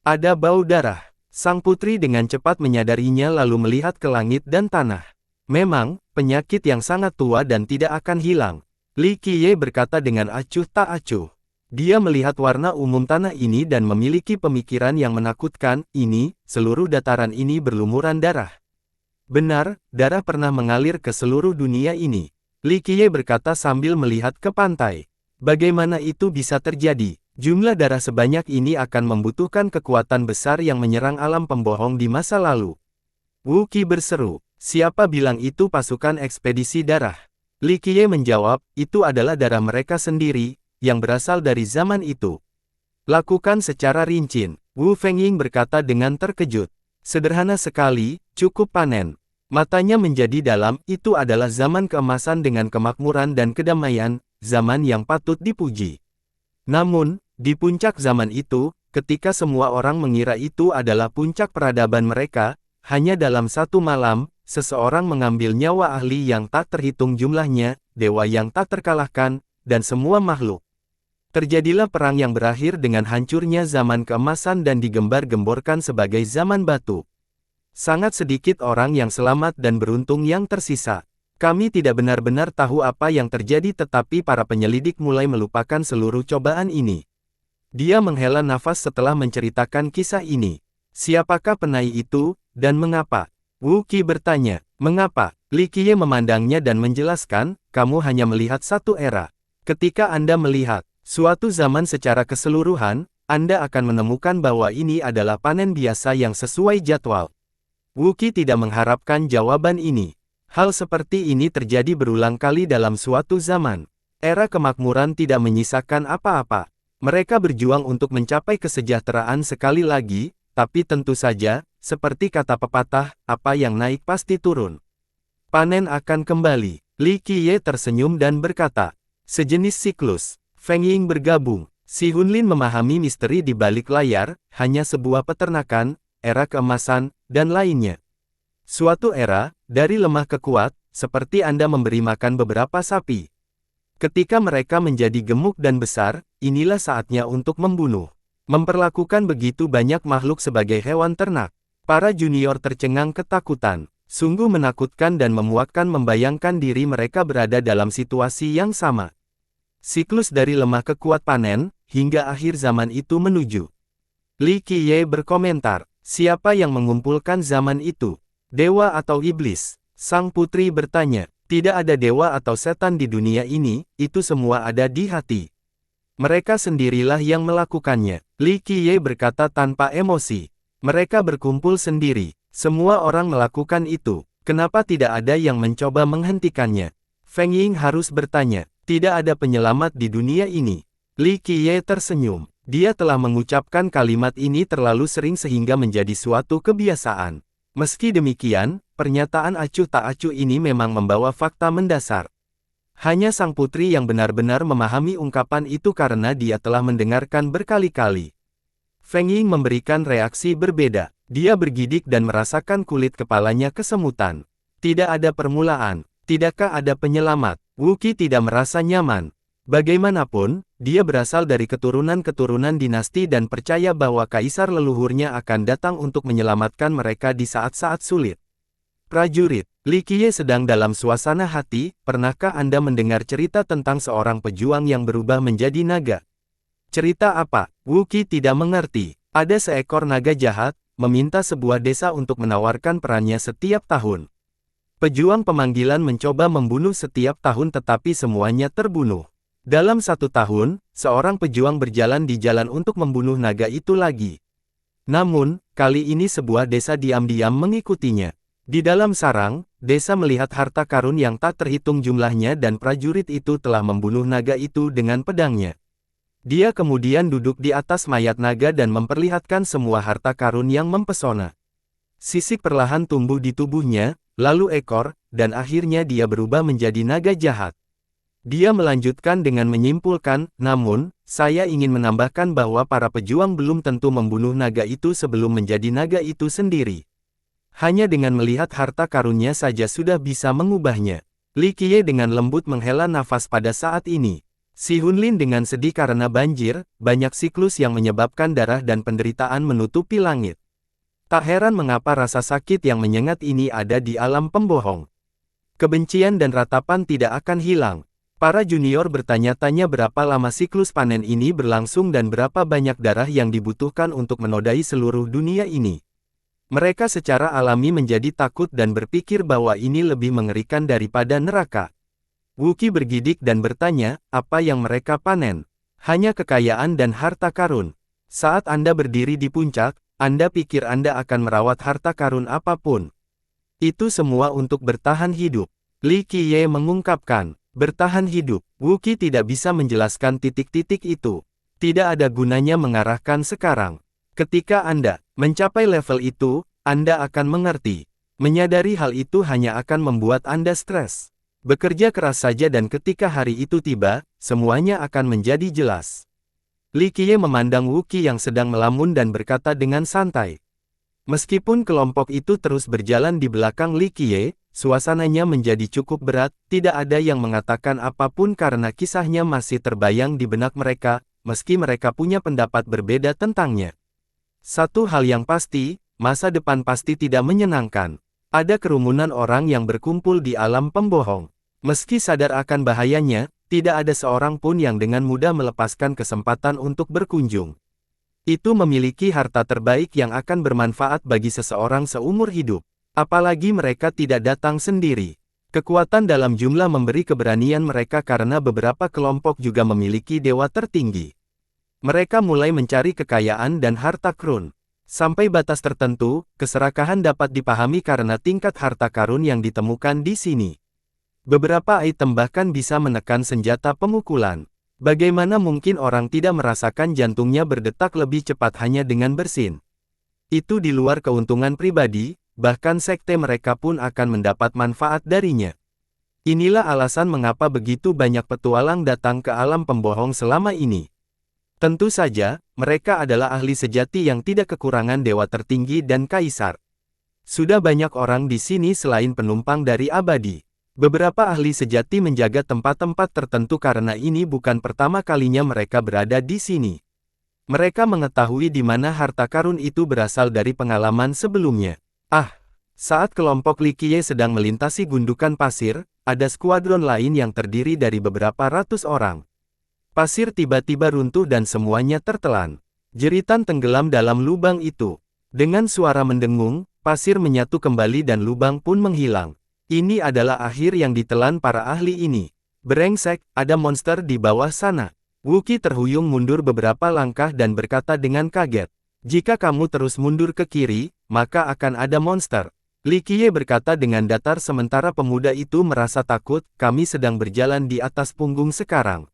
Ada bau darah. Sang putri dengan cepat menyadarinya lalu melihat ke langit dan tanah. Memang, penyakit yang sangat tua dan tidak akan hilang. Li Qiye berkata dengan acuh tak acuh. Dia melihat warna umum tanah ini dan memiliki pemikiran yang menakutkan, seluruh dataran ini berlumuran darah. Benar, darah pernah mengalir ke seluruh dunia ini. Li Qiye berkata sambil melihat ke pantai. Bagaimana itu bisa terjadi? Jumlah darah sebanyak ini akan membutuhkan kekuatan besar yang menyerang alam pembohong di masa lalu. Wu Qi berseru, siapa bilang itu pasukan ekspedisi darah? Li Qiye menjawab, itu adalah darah mereka sendiri, yang berasal dari zaman itu. Lakukan secara rinci. Wu Fengying berkata dengan terkejut. Sederhana sekali, cukup panen. Matanya menjadi dalam, itu adalah zaman keemasan dengan kemakmuran dan kedamaian, zaman yang patut dipuji. Namun, di puncak zaman itu, ketika semua orang mengira itu adalah puncak peradaban mereka, hanya dalam satu malam, seseorang mengambil nyawa ahli yang tak terhitung jumlahnya, dewa yang tak terkalahkan, dan semua makhluk. Terjadilah perang yang berakhir dengan hancurnya zaman keemasan dan digembar-gemborkan sebagai zaman batu. Sangat sedikit orang yang selamat dan beruntung yang tersisa. Kami tidak benar-benar tahu apa yang terjadi tetapi para penyelidik mulai melupakan seluruh cobaan ini. Dia menghela nafas setelah menceritakan kisah ini. Siapakah penai itu, dan mengapa? Wu Qi bertanya, mengapa? Li Qiye memandangnya dan menjelaskan, kamu hanya melihat satu era. Ketika Anda melihat suatu zaman secara keseluruhan, Anda akan menemukan bahwa ini adalah panen biasa yang sesuai jadwal. Wu Qi tidak mengharapkan jawaban ini. Hal seperti ini terjadi berulang kali dalam suatu zaman. Era kemakmuran tidak menyisakan apa-apa. Mereka berjuang untuk mencapai kesejahteraan sekali lagi, tapi tentu saja, seperti kata pepatah, apa yang naik pasti turun. Panen akan kembali. Li Qiye tersenyum dan berkata, sejenis siklus. Feng Ying bergabung. Si Hunlin memahami misteri di balik layar, hanya sebuah peternakan, era keemasan, dan lainnya. Suatu era, dari lemah ke kuat, seperti Anda memberi makan beberapa sapi. Ketika mereka menjadi gemuk dan besar, inilah saatnya untuk membunuh. Memperlakukan begitu banyak makhluk sebagai hewan ternak. Para junior tercengang ketakutan. Sungguh menakutkan dan memuakkan membayangkan diri mereka berada dalam situasi yang sama. Siklus dari lemah ke kuat panen, hingga akhir zaman itu menuju. Li Qiye berkomentar, siapa yang mengumpulkan zaman itu? Dewa atau iblis? Sang putri bertanya, tidak ada dewa atau setan di dunia ini, itu semua ada di hati. Mereka sendirilah yang melakukannya. Li Qiye berkata tanpa emosi. Mereka berkumpul sendiri. Semua orang melakukan itu. Kenapa tidak ada yang mencoba menghentikannya? Feng Ying harus bertanya. Tidak ada penyelamat di dunia ini. Li Qiye tersenyum. Dia telah mengucapkan kalimat ini terlalu sering sehingga menjadi suatu kebiasaan. Meski demikian, pernyataan acuh tak acuh ini memang membawa fakta mendasar. Hanya sang putri yang benar-benar memahami ungkapan itu karena dia telah mendengarkan berkali-kali. Feng Ying memberikan reaksi berbeda. Dia bergidik dan merasakan kulit kepalanya kesemutan. Tidak ada permulaan. Tidakkah ada penyelamat? Wu Qi tidak merasa nyaman. Bagaimanapun, dia berasal dari keturunan-keturunan dinasti dan percaya bahwa kaisar leluhurnya akan datang untuk menyelamatkan mereka di saat-saat sulit. Prajurit, Li Qiye sedang dalam suasana hati. Pernahkah Anda mendengar cerita tentang seorang pejuang yang berubah menjadi naga? Cerita apa? Wu Qi tidak mengerti. Ada seekor naga jahat, meminta sebuah desa untuk menawarkan perannya setiap tahun. Pejuang pemanggilan mencoba membunuh setiap tahun tetapi semuanya terbunuh. Dalam 1 tahun, seorang pejuang berjalan di jalan untuk membunuh naga itu lagi. Namun, kali ini sebuah desa diam-diam mengikutinya. Di dalam sarang, desa melihat harta karun yang tak terhitung jumlahnya dan prajurit itu telah membunuh naga itu dengan pedangnya. Dia kemudian duduk di atas mayat naga dan memperlihatkan semua harta karun yang mempesona. Sisik perlahan tumbuh di tubuhnya, lalu ekor, dan akhirnya dia berubah menjadi naga jahat. Dia melanjutkan dengan menyimpulkan, namun, saya ingin menambahkan bahwa para pejuang belum tentu membunuh naga itu sebelum menjadi naga itu sendiri. Hanya dengan melihat harta karunnya saja sudah bisa mengubahnya. Li Qiye dengan lembut menghela nafas pada saat ini. Si Hunlin dengan sedih karena banjir, banyak siklus yang menyebabkan darah dan penderitaan menutupi langit. Tak heran mengapa rasa sakit yang menyengat ini ada di alam pembohong. Kebencian dan ratapan tidak akan hilang. Para junior bertanya-tanya berapa lama siklus panen ini berlangsung dan berapa banyak darah yang dibutuhkan untuk menodai seluruh dunia ini. Mereka secara alami menjadi takut dan berpikir bahwa ini lebih mengerikan daripada neraka. Wu Qi bergidik dan bertanya, apa yang mereka panen? Hanya kekayaan dan harta karun. Saat Anda berdiri di puncak, Anda pikir Anda akan merawat harta karun apapun. Itu semua untuk bertahan hidup. Li Qiye mengungkapkan, bertahan hidup. Wu Qi tidak bisa menjelaskan titik-titik itu. Tidak ada gunanya mengarahkan sekarang. Ketika Anda mencapai level itu, Anda akan mengerti. Menyadari hal itu hanya akan membuat Anda stres. Bekerja keras saja dan ketika hari itu tiba, semuanya akan menjadi jelas. Li Qiye memandang Wu Qi yang sedang melamun dan berkata dengan santai. Meskipun kelompok itu terus berjalan di belakang Li Qiye, suasananya menjadi cukup berat, tidak ada yang mengatakan apapun karena kisahnya masih terbayang di benak mereka, meski mereka punya pendapat berbeda tentangnya. Satu hal yang pasti, masa depan pasti tidak menyenangkan. Ada kerumunan orang yang berkumpul di alam pembohong. Meski sadar akan bahayanya, tidak ada seorang pun yang dengan mudah melepaskan kesempatan untuk berkunjung. Itu memiliki harta terbaik yang akan bermanfaat bagi seseorang seumur hidup. Apalagi mereka tidak datang sendiri. Kekuatan dalam jumlah memberi keberanian mereka karena beberapa kelompok juga memiliki dewa tertinggi. Mereka mulai mencari kekayaan dan harta karun. Sampai batas tertentu, keserakahan dapat dipahami karena tingkat harta karun yang ditemukan di sini. Beberapa item bahkan bisa menekan senjata pemukulan. Bagaimana mungkin orang tidak merasakan jantungnya berdetak lebih cepat hanya dengan bersin? Itu di luar keuntungan pribadi, bahkan sekte mereka pun akan mendapat manfaat darinya. Inilah alasan mengapa begitu banyak petualang datang ke alam pembohong selama ini. Tentu saja, mereka adalah ahli sejati yang tidak kekurangan dewa tertinggi dan kaisar. Sudah banyak orang di sini selain penumpang dari abadi. Beberapa ahli sejati menjaga tempat-tempat tertentu karena ini bukan pertama kalinya mereka berada di sini. Mereka mengetahui di mana harta karun itu berasal dari pengalaman sebelumnya. Saat kelompok Likie sedang melintasi gundukan pasir, ada skuadron lain yang terdiri dari beberapa ratus orang. Pasir tiba-tiba runtuh dan semuanya tertelan. Jeritan tenggelam dalam lubang itu. Dengan suara mendengung, pasir menyatu kembali dan lubang pun menghilang. Ini adalah akhir yang ditelan para ahli ini. Brengsek, ada monster di bawah sana. Wookie terhuyung mundur beberapa langkah dan berkata dengan kaget. Jika kamu terus mundur ke kiri, maka akan ada monster. Likie berkata dengan datar sementara pemuda itu merasa takut, kami sedang berjalan di atas punggung sekarang.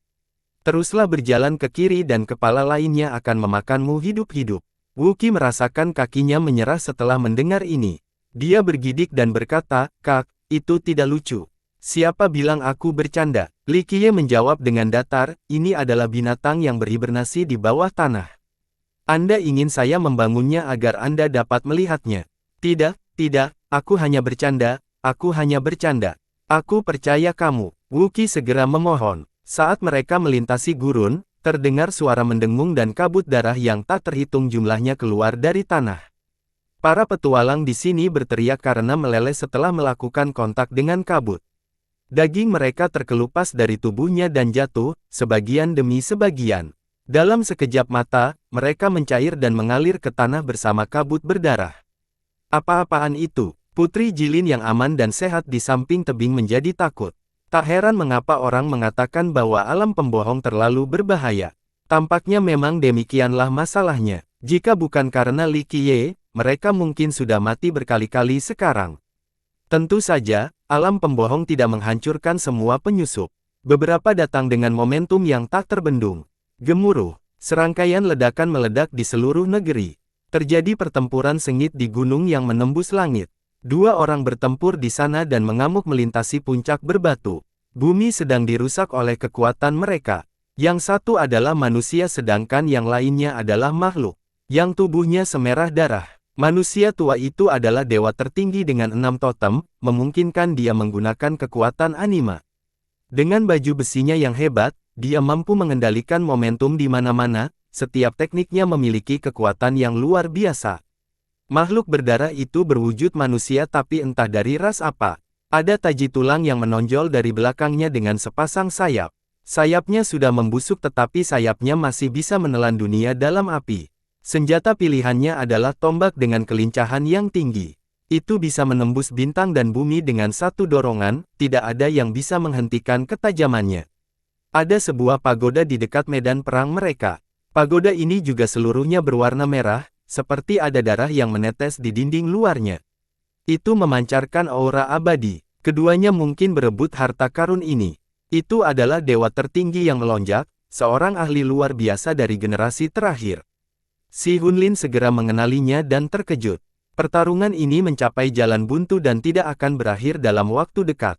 Teruslah berjalan ke kiri dan kepala lainnya akan memakanmu hidup-hidup. Wookie merasakan kakinya menyerah setelah mendengar ini. Dia bergidik dan berkata, Kak, itu tidak lucu. Siapa bilang aku bercanda? Likie menjawab dengan datar, ini adalah binatang yang berhibernasi di bawah tanah. Anda ingin saya membangunnya agar Anda dapat melihatnya? Tidak, aku hanya bercanda, Aku percaya kamu. Wookie segera memohon. Saat mereka melintasi gurun, terdengar suara mendengung dan kabut darah yang tak terhitung jumlahnya keluar dari tanah. Para petualang di sini berteriak karena meleleh setelah melakukan kontak dengan kabut. Daging mereka terkelupas dari tubuhnya dan jatuh, sebagian demi sebagian. Dalam sekejap mata, mereka mencair dan mengalir ke tanah bersama kabut berdarah. Apa-apaan itu? Putri Jilin yang aman dan sehat di samping tebing menjadi takut. Tak heran mengapa orang mengatakan bahwa alam pembohong terlalu berbahaya. Tampaknya memang demikianlah masalahnya. Jika bukan karena Likie, mereka mungkin sudah mati berkali-kali sekarang. Tentu saja, alam pembohong tidak menghancurkan semua penyusup. Beberapa datang dengan momentum yang tak terbendung. Gemuruh, serangkaian ledakan meledak di seluruh negeri. Terjadi pertempuran sengit di gunung yang menembus langit. Dua orang bertempur di sana dan mengamuk melintasi puncak berbatu. Bumi sedang dirusak oleh kekuatan mereka. Yang satu adalah manusia sedangkan yang lainnya adalah makhluk yang tubuhnya semerah darah. Manusia tua itu adalah dewa tertinggi dengan 6 totem, memungkinkan dia menggunakan kekuatan anima. Dengan baju besinya yang hebat, dia mampu mengendalikan momentum di mana-mana, setiap tekniknya memiliki kekuatan yang luar biasa. Makhluk berdarah itu berwujud manusia tapi entah dari ras apa. Ada taji tulang yang menonjol dari belakangnya dengan sepasang sayap. Sayapnya sudah membusuk tetapi sayapnya masih bisa menelan dunia dalam api. Senjata pilihannya adalah tombak dengan kelincahan yang tinggi. Itu bisa menembus bintang dan bumi dengan satu dorongan, tidak ada yang bisa menghentikan ketajamannya. Ada sebuah pagoda di dekat medan perang mereka. Pagoda ini juga seluruhnya berwarna merah, seperti ada darah yang menetes di dinding luarnya. Itu memancarkan aura abadi. Keduanya mungkin berebut harta karun ini. Itu adalah dewa tertinggi yang melonjak, seorang ahli luar biasa dari generasi terakhir. Si Hunlin segera mengenalinya dan terkejut. Pertarungan ini mencapai jalan buntu dan tidak akan berakhir dalam waktu dekat.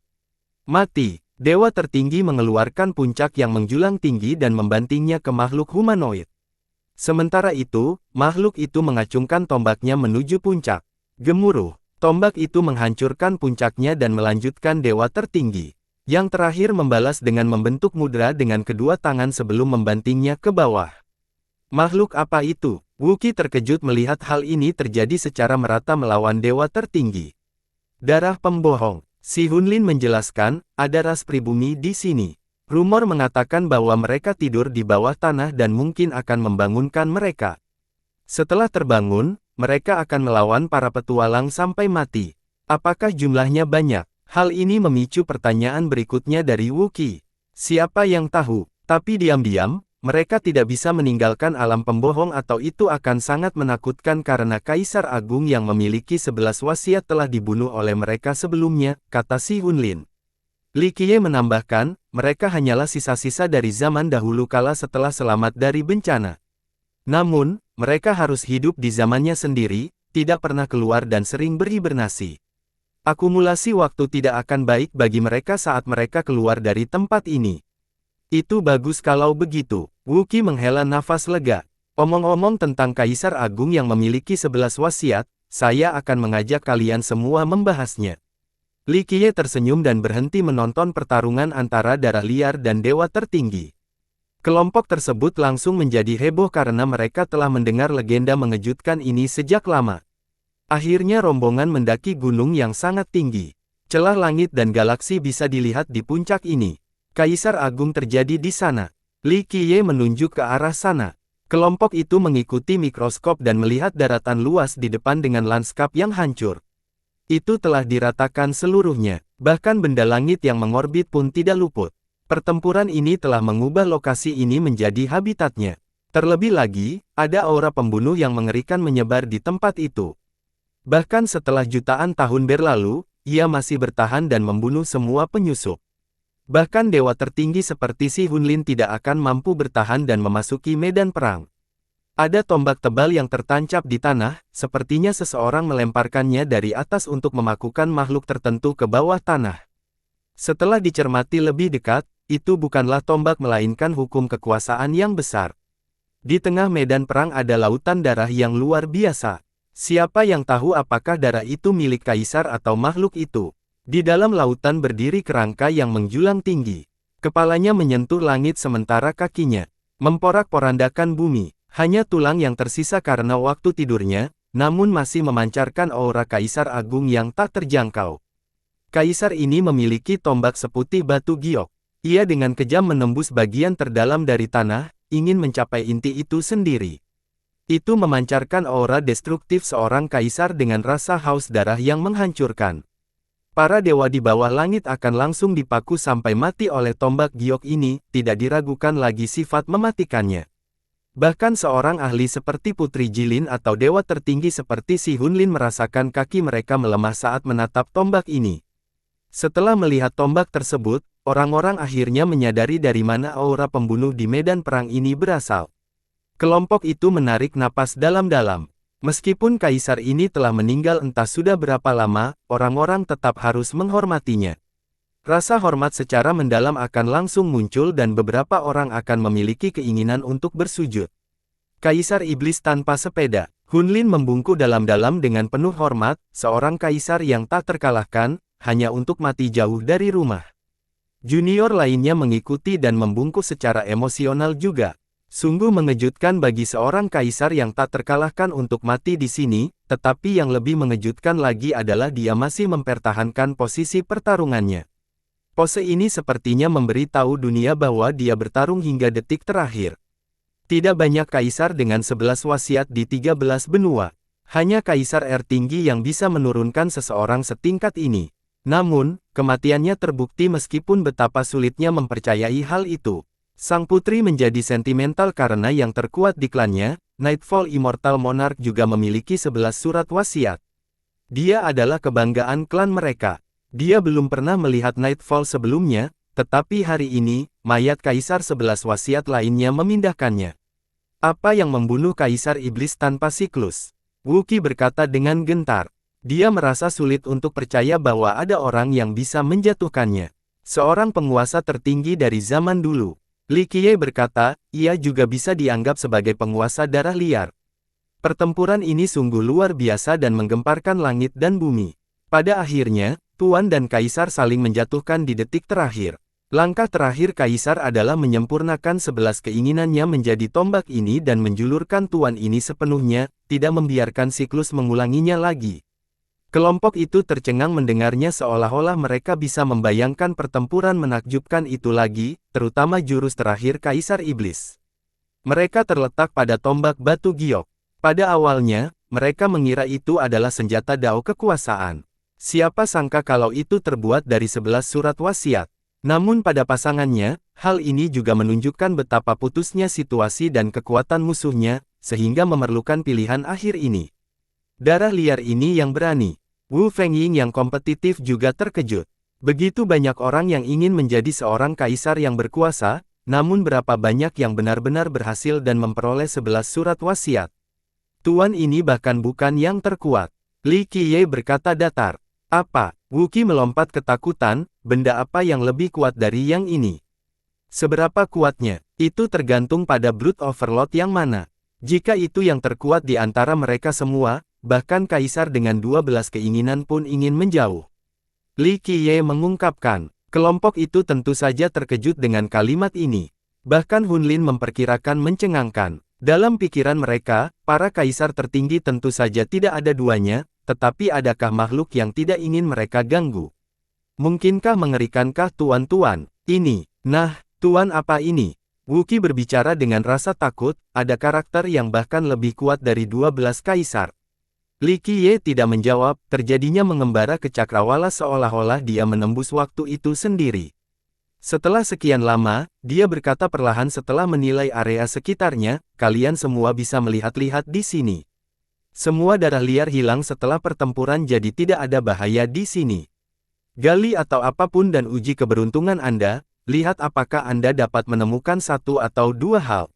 Mati, dewa tertinggi mengeluarkan puncak yang menjulang tinggi dan membantingnya ke makhluk humanoid. Sementara itu, makhluk itu mengacungkan tombaknya menuju puncak. Gemuruh, tombak itu menghancurkan puncaknya dan melanjutkan dewa tertinggi. Yang terakhir membalas dengan membentuk mudra dengan kedua tangan sebelum membantingnya ke bawah. Makhluk apa itu? Wookie terkejut melihat hal ini terjadi secara merata melawan dewa tertinggi. Darah pembohong. Si Hunlin menjelaskan, ada ras pribumi di sini. Rumor mengatakan bahwa mereka tidur di bawah tanah dan mungkin akan membangunkan mereka. Setelah terbangun, mereka akan melawan para petualang sampai mati. Apakah jumlahnya banyak? Hal ini memicu pertanyaan berikutnya dari Wookie. Siapa yang tahu? Tapi diam-diam, mereka tidak bisa meninggalkan alam pembohong atau itu akan sangat menakutkan karena Kaisar Agung yang memiliki 11 wasiat telah dibunuh oleh mereka sebelumnya, kata si Hunlin. Li Qiye menambahkan, mereka hanyalah sisa-sisa dari zaman dahulu kala setelah selamat dari bencana. Namun, mereka harus hidup di zamannya sendiri, tidak pernah keluar dan sering berhibernasi. Akumulasi waktu tidak akan baik bagi mereka saat mereka keluar dari tempat ini. Itu bagus kalau begitu. Wu Qi menghela nafas lega. Omong-omong tentang Kaisar Agung yang memiliki 11 wasiat, saya akan mengajak kalian semua membahasnya. Li Qiye tersenyum dan berhenti menonton pertarungan antara darah liar dan dewa tertinggi. Kelompok tersebut langsung menjadi heboh karena mereka telah mendengar legenda mengejutkan ini sejak lama. Akhirnya rombongan mendaki gunung yang sangat tinggi. Celah langit dan galaksi bisa dilihat di puncak ini. Kaisar Agung terjadi di sana. Li Qiye menunjuk ke arah sana. Kelompok itu mengikuti mikroskop dan melihat daratan luas di depan dengan lanskap yang hancur. Itu telah diratakan seluruhnya, bahkan benda langit yang mengorbit pun tidak luput. Pertempuran ini telah mengubah lokasi ini menjadi habitatnya. Terlebih lagi, ada aura pembunuh yang mengerikan menyebar di tempat itu. Bahkan setelah jutaan tahun berlalu, ia masih bertahan dan membunuh semua penyusup. Bahkan dewa tertinggi seperti Si Hunlin tidak akan mampu bertahan dan memasuki medan perang. Ada tombak tebal yang tertancap di tanah, sepertinya seseorang melemparkannya dari atas untuk memakukan makhluk tertentu ke bawah tanah. Setelah dicermati lebih dekat, itu bukanlah tombak melainkan hukum kekuasaan yang besar. Di tengah medan perang ada lautan darah yang luar biasa. Siapa yang tahu apakah darah itu milik kaisar atau makhluk itu? Di dalam lautan berdiri kerangka yang menjulang tinggi. Kepalanya menyentuh langit sementara kakinya memporak-porandakan bumi. Hanya tulang yang tersisa karena waktu tidurnya, namun masih memancarkan aura Kaisar Agung yang tak terjangkau. Kaisar ini memiliki tombak seputih batu giok. Ia dengan kejam menembus bagian terdalam dari tanah, ingin mencapai inti itu sendiri. Itu memancarkan aura destruktif seorang kaisar dengan rasa haus darah yang menghancurkan. Para dewa di bawah langit akan langsung dipaku sampai mati oleh tombak giok ini, tidak diragukan lagi sifat mematikannya. Bahkan seorang ahli seperti Putri Jilin atau dewa tertinggi seperti Si Hunlin merasakan kaki mereka melemah saat menatap tombak ini. Setelah melihat tombak tersebut, orang-orang akhirnya menyadari dari mana aura pembunuh di medan perang ini berasal. Kelompok itu menarik napas dalam-dalam. Meskipun kaisar ini telah meninggal entah sudah berapa lama, orang-orang tetap harus menghormatinya. Rasa hormat secara mendalam akan langsung muncul dan beberapa orang akan memiliki keinginan untuk bersujud. Kaisar Iblis tanpa sepeda. Hunlin membungkuk dalam-dalam dengan penuh hormat, seorang kaisar yang tak terkalahkan, hanya untuk mati jauh dari rumah. Junior lainnya mengikuti dan membungkuk secara emosional juga. Sungguh mengejutkan bagi seorang kaisar yang tak terkalahkan untuk mati di sini, tetapi yang lebih mengejutkan lagi adalah dia masih mempertahankan posisi pertarungannya. Pose ini sepertinya memberi tahu dunia bahwa dia bertarung hingga detik terakhir. Tidak banyak kaisar dengan 11 wasiat di 13 benua. Hanya kaisar tinggi yang bisa menurunkan seseorang setingkat ini. Namun, kematiannya terbukti meskipun betapa sulitnya mempercayai hal itu. Sang putri menjadi sentimental karena yang terkuat di klannya, Nightfall Immortal Monarch juga memiliki 11 surat wasiat. Dia adalah kebanggaan klan mereka. Dia belum pernah melihat Nightfall sebelumnya, tetapi hari ini, mayat Kaisar 11 wasiat lainnya memindahkannya. Apa yang membunuh Kaisar Iblis tanpa siklus? Wu Qi berkata dengan gentar. Dia merasa sulit untuk percaya bahwa ada orang yang bisa menjatuhkannya. Seorang penguasa tertinggi dari zaman dulu. Li Qiye berkata, ia juga bisa dianggap sebagai penguasa darah liar. Pertempuran ini sungguh luar biasa dan menggemparkan langit dan bumi. Pada akhirnya, Tuan dan Kaisar saling menjatuhkan di detik terakhir. Langkah terakhir Kaisar adalah menyempurnakan 11 keinginannya menjadi tombak ini dan menjulurkan Tuan ini sepenuhnya, tidak membiarkan siklus mengulanginya lagi. Kelompok itu tercengang mendengarnya seolah-olah mereka bisa membayangkan pertempuran menakjubkan itu lagi, terutama jurus terakhir Kaisar Iblis. Mereka terletak pada tombak batu giok. Pada awalnya, mereka mengira itu adalah senjata dao kekuasaan. Siapa sangka kalau itu terbuat dari 11 surat wasiat. Namun pada pasangannya, hal ini juga menunjukkan betapa putusnya situasi dan kekuatan musuhnya, sehingga memerlukan pilihan akhir ini. Darah liar ini yang berani. Wu Fengying yang kompetitif juga terkejut. Begitu banyak orang yang ingin menjadi seorang kaisar yang berkuasa, namun berapa banyak yang benar-benar berhasil dan memperoleh 11 surat wasiat. Tuan ini bahkan bukan yang terkuat. Li Qiye berkata datar. Apa? Wuqi melompat ketakutan, benda apa yang lebih kuat dari yang ini? Seberapa kuatnya? Itu tergantung pada Brute Overlord yang mana. Jika itu yang terkuat di antara mereka semua, bahkan kaisar dengan 12 keinginan pun ingin menjauh. Li Qiye mengungkapkan. Kelompok itu tentu saja terkejut dengan kalimat ini. Bahkan Hunlin memperkirakan mencengangkan. Dalam pikiran mereka, para kaisar tertinggi tentu saja tidak ada duanya, tetapi adakah makhluk yang tidak ingin mereka ganggu? Mungkinkah mengerikankah tuan-tuan? Ini, nah, tuan apa ini? Wuqi berbicara dengan rasa takut, ada karakter yang bahkan lebih kuat dari 12 kaisar. Li Qiye tidak menjawab, terjadinya mengembara ke cakrawala seolah-olah dia menembus waktu itu sendiri. Setelah sekian lama, dia berkata perlahan setelah menilai area sekitarnya, kalian semua bisa melihat-lihat di sini. Semua darah liar hilang setelah pertempuran jadi tidak ada bahaya di sini. Gali atau apapun dan uji keberuntungan Anda, lihat apakah Anda dapat menemukan satu atau dua hal.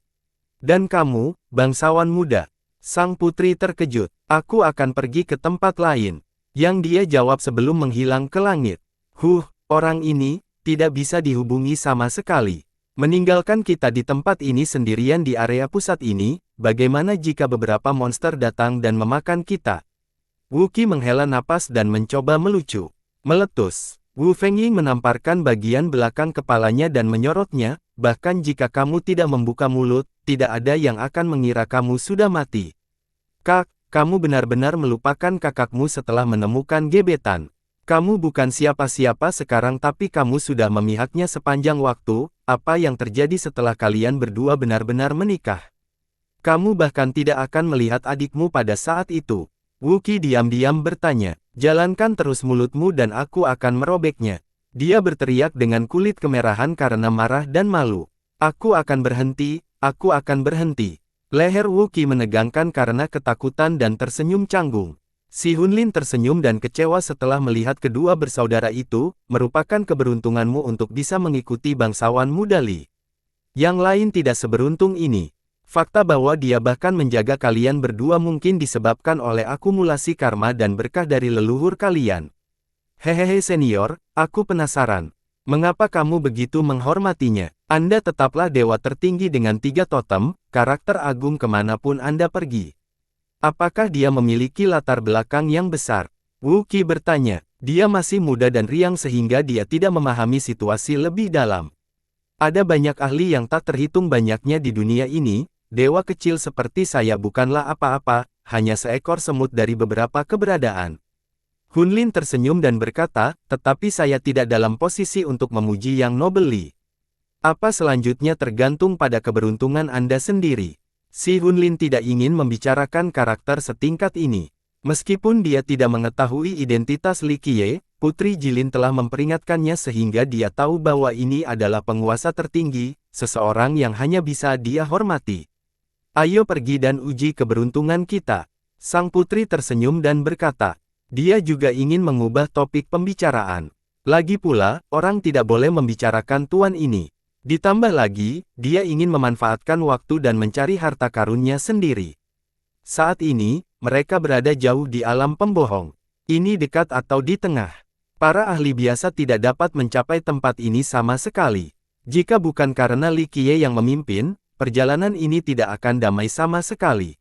Dan kamu, bangsawan muda. Sang putri terkejut. Aku akan pergi ke tempat lain. Yang dia jawab sebelum menghilang ke langit. Orang ini, tidak bisa dihubungi sama sekali. Meninggalkan kita di tempat ini sendirian di area pusat ini, bagaimana jika beberapa monster datang dan memakan kita? Wuqi menghela napas dan mencoba melucu. Meletus. Wu Fengying menamparkan bagian belakang kepalanya dan menyorotnya, bahkan jika kamu tidak membuka mulut, tidak ada yang akan mengira kamu sudah mati. Kak, kamu benar-benar melupakan kakakmu setelah menemukan gebetan. Kamu bukan siapa-siapa sekarang tapi kamu sudah memihaknya sepanjang waktu, apa yang terjadi setelah kalian berdua benar-benar menikah? Kamu bahkan tidak akan melihat adikmu pada saat itu. Wuqi diam-diam bertanya, jalankan terus mulutmu dan aku akan merobeknya. Dia berteriak dengan kulit kemerahan karena marah dan malu. Aku akan berhenti, aku akan berhenti. Leher Wuqi menegangkan karena ketakutan dan tersenyum canggung. Si Hunlin tersenyum dan kecewa setelah melihat kedua bersaudara itu, merupakan keberuntunganmu untuk bisa mengikuti bangsawan muda Li. Yang lain tidak seberuntung ini. Fakta bahwa dia bahkan menjaga kalian berdua mungkin disebabkan oleh akumulasi karma dan berkah dari leluhur kalian. Hehehe senior, aku penasaran. Mengapa kamu begitu menghormatinya? Anda tetaplah dewa tertinggi dengan 3 totem, karakter agung kemanapun Anda pergi. Apakah dia memiliki latar belakang yang besar? Wuqi bertanya. Dia masih muda dan riang sehingga dia tidak memahami situasi lebih dalam. Ada banyak ahli yang tak terhitung banyaknya di dunia ini, dewa kecil seperti saya bukanlah apa-apa, hanya seekor semut dari beberapa keberadaan. Hunlin tersenyum dan berkata, tetapi saya tidak dalam posisi untuk memuji yang Noble Li. Apa selanjutnya tergantung pada keberuntungan Anda sendiri. Si Hunlin tidak ingin membicarakan karakter setingkat ini. Meskipun dia tidak mengetahui identitas Li Qiye, Putri Jilin telah memperingatkannya sehingga dia tahu bahwa ini adalah penguasa tertinggi, seseorang yang hanya bisa dia hormati. Ayo pergi dan uji keberuntungan kita. Sang putri tersenyum dan berkata. Dia juga ingin mengubah topik pembicaraan. Lagi pula, orang tidak boleh membicarakan tuan ini. Ditambah lagi, dia ingin memanfaatkan waktu dan mencari harta karunnya sendiri. Saat ini, mereka berada jauh di alam pembohong. Ini dekat atau di tengah. Para ahli biasa tidak dapat mencapai tempat ini sama sekali. Jika bukan karena Li Qiye yang memimpin, perjalanan ini tidak akan damai sama sekali.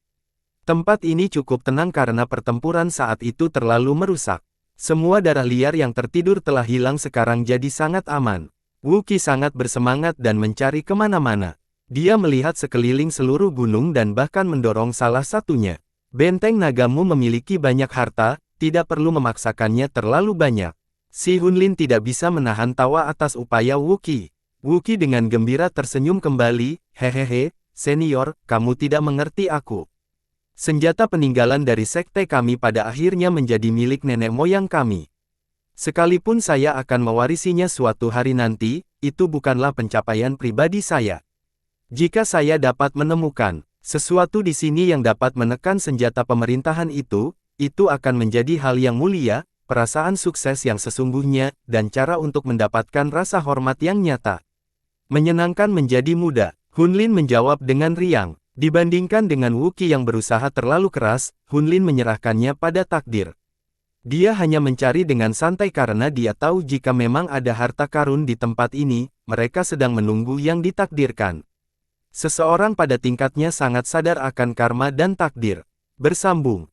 Tempat ini cukup tenang karena pertempuran saat itu terlalu merusak. Semua darah liar yang tertidur telah hilang sekarang jadi sangat aman. Wuqi sangat bersemangat dan mencari kemana-mana. Dia melihat sekeliling seluruh gunung dan bahkan mendorong salah satunya. Benteng nagamu memiliki banyak harta, tidak perlu memaksakannya terlalu banyak. Si Hunlin tidak bisa menahan tawa atas upaya Wuqi. Wuqi dengan gembira tersenyum kembali, hehehe, senior, kamu tidak mengerti aku. Senjata peninggalan dari sekte kami pada akhirnya menjadi milik nenek moyang kami. Sekalipun saya akan mewarisinya suatu hari nanti, itu bukanlah pencapaian pribadi saya. Jika saya dapat menemukan sesuatu di sini yang dapat menekan senjata pemerintahan itu akan menjadi hal yang mulia, perasaan sukses yang sesungguhnya, dan cara untuk mendapatkan rasa hormat yang nyata. Menyenangkan menjadi muda, Hunlin menjawab dengan riang. Dibandingkan dengan Wuki yang berusaha terlalu keras, Hunlin menyerahkannya pada takdir. Dia hanya mencari dengan santai karena dia tahu jika memang ada harta karun di tempat ini, mereka sedang menunggu yang ditakdirkan. Seseorang pada tingkatnya sangat sadar akan karma dan takdir. Bersambung.